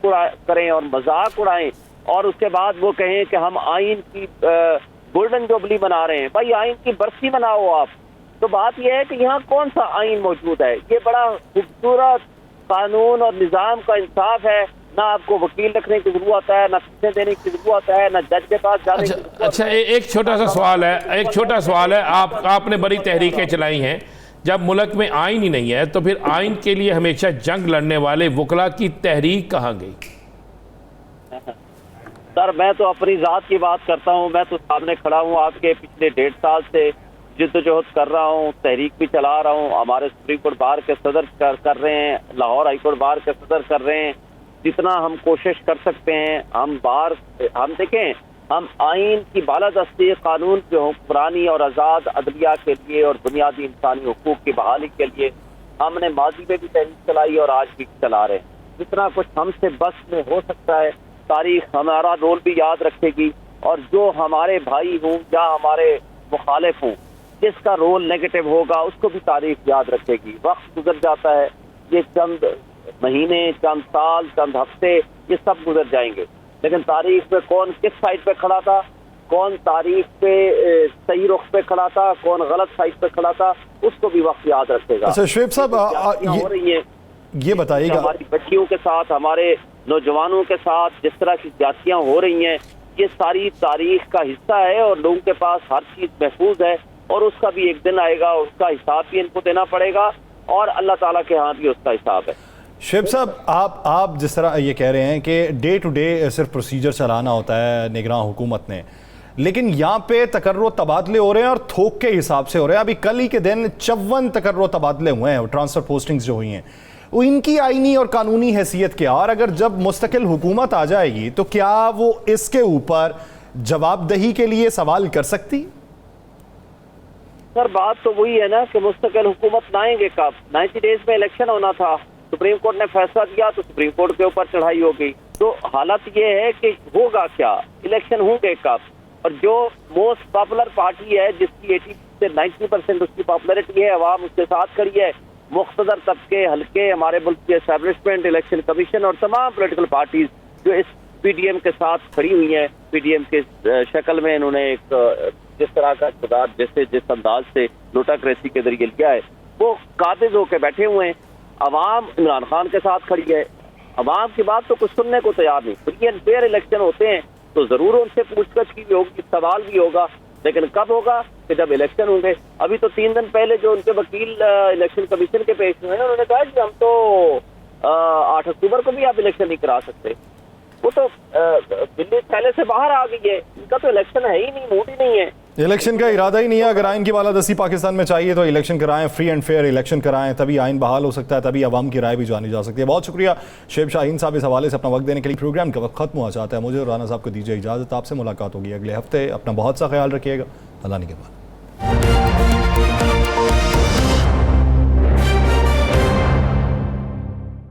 करें और मजाक उड़ाएं और उसके बाद वो कहें कि हम आइन की गोल्डन जुबली मना रहे हैं। भाई आइन की बरसी मनाओ आप। तो बात यह है कि यहाँ कौन सा आइन मौजूद है? ये बड़ा खूबसूरत कानून और निज़ाम का इंसाफ है। ना आपको वकील रखने की जरूरत है, ना फीसें देने की जरूरत है, ना जज के पास जाने की जरूरत है।
अच्छा, एक छोटा सा सवाल है, आपने बड़ी तहरीकें चलाई हैं। जब मुल्क में आइन ही नहीं है तो फिर आइन के लिए हमेशा जंग लड़ने वाले वकला की तहरीक कहाँ गई?
सर मैं तो अपनी ज़ात की बात करता हूँ। मैं तो सामने खड़ा हूँ, आपके पिछले 1.5 साल से जिद्दोजहद कर रहा हूँ, तहरीक भी चला रहा हूँ। हमारे सुप्रीम कोर्ट बार के सदर कर रहे हैं, लाहौर हाई कोर्ट बार के सदर कर रहे हैं। जितना हम कोशिश कर सकते हैं हम देखें, हम आइन की बालादस्ती, कानून की हुक्मरानी और आज़ाद अदलिया के लिए और बुनियादी इंसानी हुकूक की बहाली के लिए हमने माजी में भी तहरीक चलाई और आज भी चला रहे हैं। जितना कुछ हमसे बस में हो सकता है तारीख हमारा रोल भी याद रखेगी और जो हमारे भाई हों या हमारे मुखालिफ हों जिसका रोल नेगेटिव होगा उसको भी तारीख याद रखेगी। वक्त गुजर जाता है, ये चंद महीने, चंद साल, चंद हफ्ते ये सब गुजर जाएंगे, लेकिन तारीख में कौन किस साइड पे खड़ा था, कौन तारीख पे सही रुख पे खड़ा था, कौन गलत साइड पे खड़ा था, उसको भी वक्त याद रखेगा।
अच्छा शुएब साहब,
हो रही है
ये बताइएगा,
हमारी बच्चियों के साथ, हमारे नौजवानों के साथ जिस तरह की ज्यादतियां हो रही हैं, ये सारी तारीख का हिस्सा है और लोगों के पास हर चीज महफूज है और उसका भी एक दिन आएगा, उसका हिसाब भी इनको देना पड़ेगा और अल्लाह ताला के हाथ भी उसका हिसाब है।
शुएब साहब, आप जिस तरह ये कह रहे हैं कि डे टू डे सिर्फ प्रोसीजर चलाना होता है निगरान हुकूमत ने, लेकिन यहाँ पे तकर्रो तबादले हो रहे हैं और थोक के हिसाब से हो रहे हैं। अभी कल ही के दिन 54 तकर्रो तबादले हुए हैं, ट्रांसफर पोस्टिंग्स जो हुई हैं, वो इनकी आईनी और कानूनी हैसियत क्या? और अगर जब मुस्तकिल हुकूमत आ जाएगी तो क्या वो इसके ऊपर जवाबदही के लिए सवाल कर सकती?
सर बात तो वही है ना कि मुस्तकिल हुकूमत लाएंगे कब? 90 डेज में इलेक्शन होना था, सुप्रीम कोर्ट ने फैसला दिया तो सुप्रीम कोर्ट के ऊपर चढ़ाई हो गई। तो हालत ये है कि होगा क्या, इलेक्शन होंगे कब? और जो मोस्ट पॉपुलर पार्टी है जिसकी 80 से 90% उसकी पॉपुलरिटी है, अवाम उसके साथ खड़ी है, मुख्तदर तबके, हल्के, हमारे मुल्क की एस्टैब्लिशमेंट, इलेक्शन कमीशन और तमाम पॉलिटिकल पार्टीज जो इस पीडीएम के साथ खड़ी हुई हैं, पीडीएम के शक्ल में इन्होंने एक जिस तरह का इक़्तिदार जिस अंदाज से नोटाक्रेसी के जरिए लिया है, वो काबिज होकर बैठे हुए हैं। अवाम इमरान खान के साथ खड़ी है। अवाम की बात तो कुछ सुनने को तैयार नहीं। फ्री एंड फेयर इलेक्शन होते हैं तो जरूर उनसे पूछताछ की भी होगी, सवाल भी होगा, लेकिन कब होगा कि जब इलेक्शन होंगे। अभी तो 3 दिन पहले जो उनके वकील इलेक्शन कमीशन के पेश हुए हैं, उन्होंने कहा कि हम तो 8 अक्टूबर को भी आप इलेक्शन नहीं करा सकते। वो तो दिल्ली पहले से बाहर आ गई है, इनका तो इलेक्शन है ही नहीं, मूड ही नहीं है,
इलेक्शन का इरादा ही नहीं है। अगर आइन की बालादस्ती पाकिस्तान में चाहिए तो इलेक्शन कराएं, फ्री एंड फेयर इलेक्शन कराएं, तभी आइन बहाल हो सकता है, तभी अवाम की राय भी जानी जा सकती है। बहुत शुक्रिया शेब शाहीन साहब इस हवाले से अपना वक्त देने के लिए। प्रोग्राम का वक्त खत्म हुआ चाहता है, मुझे और राना साहब को दीजिए इजाज़त। आपसे मुलाकात होगी अगले हफ्ते। अपना बहुत सा ख्याल रखिएगा। अल्लाह ने के बाद।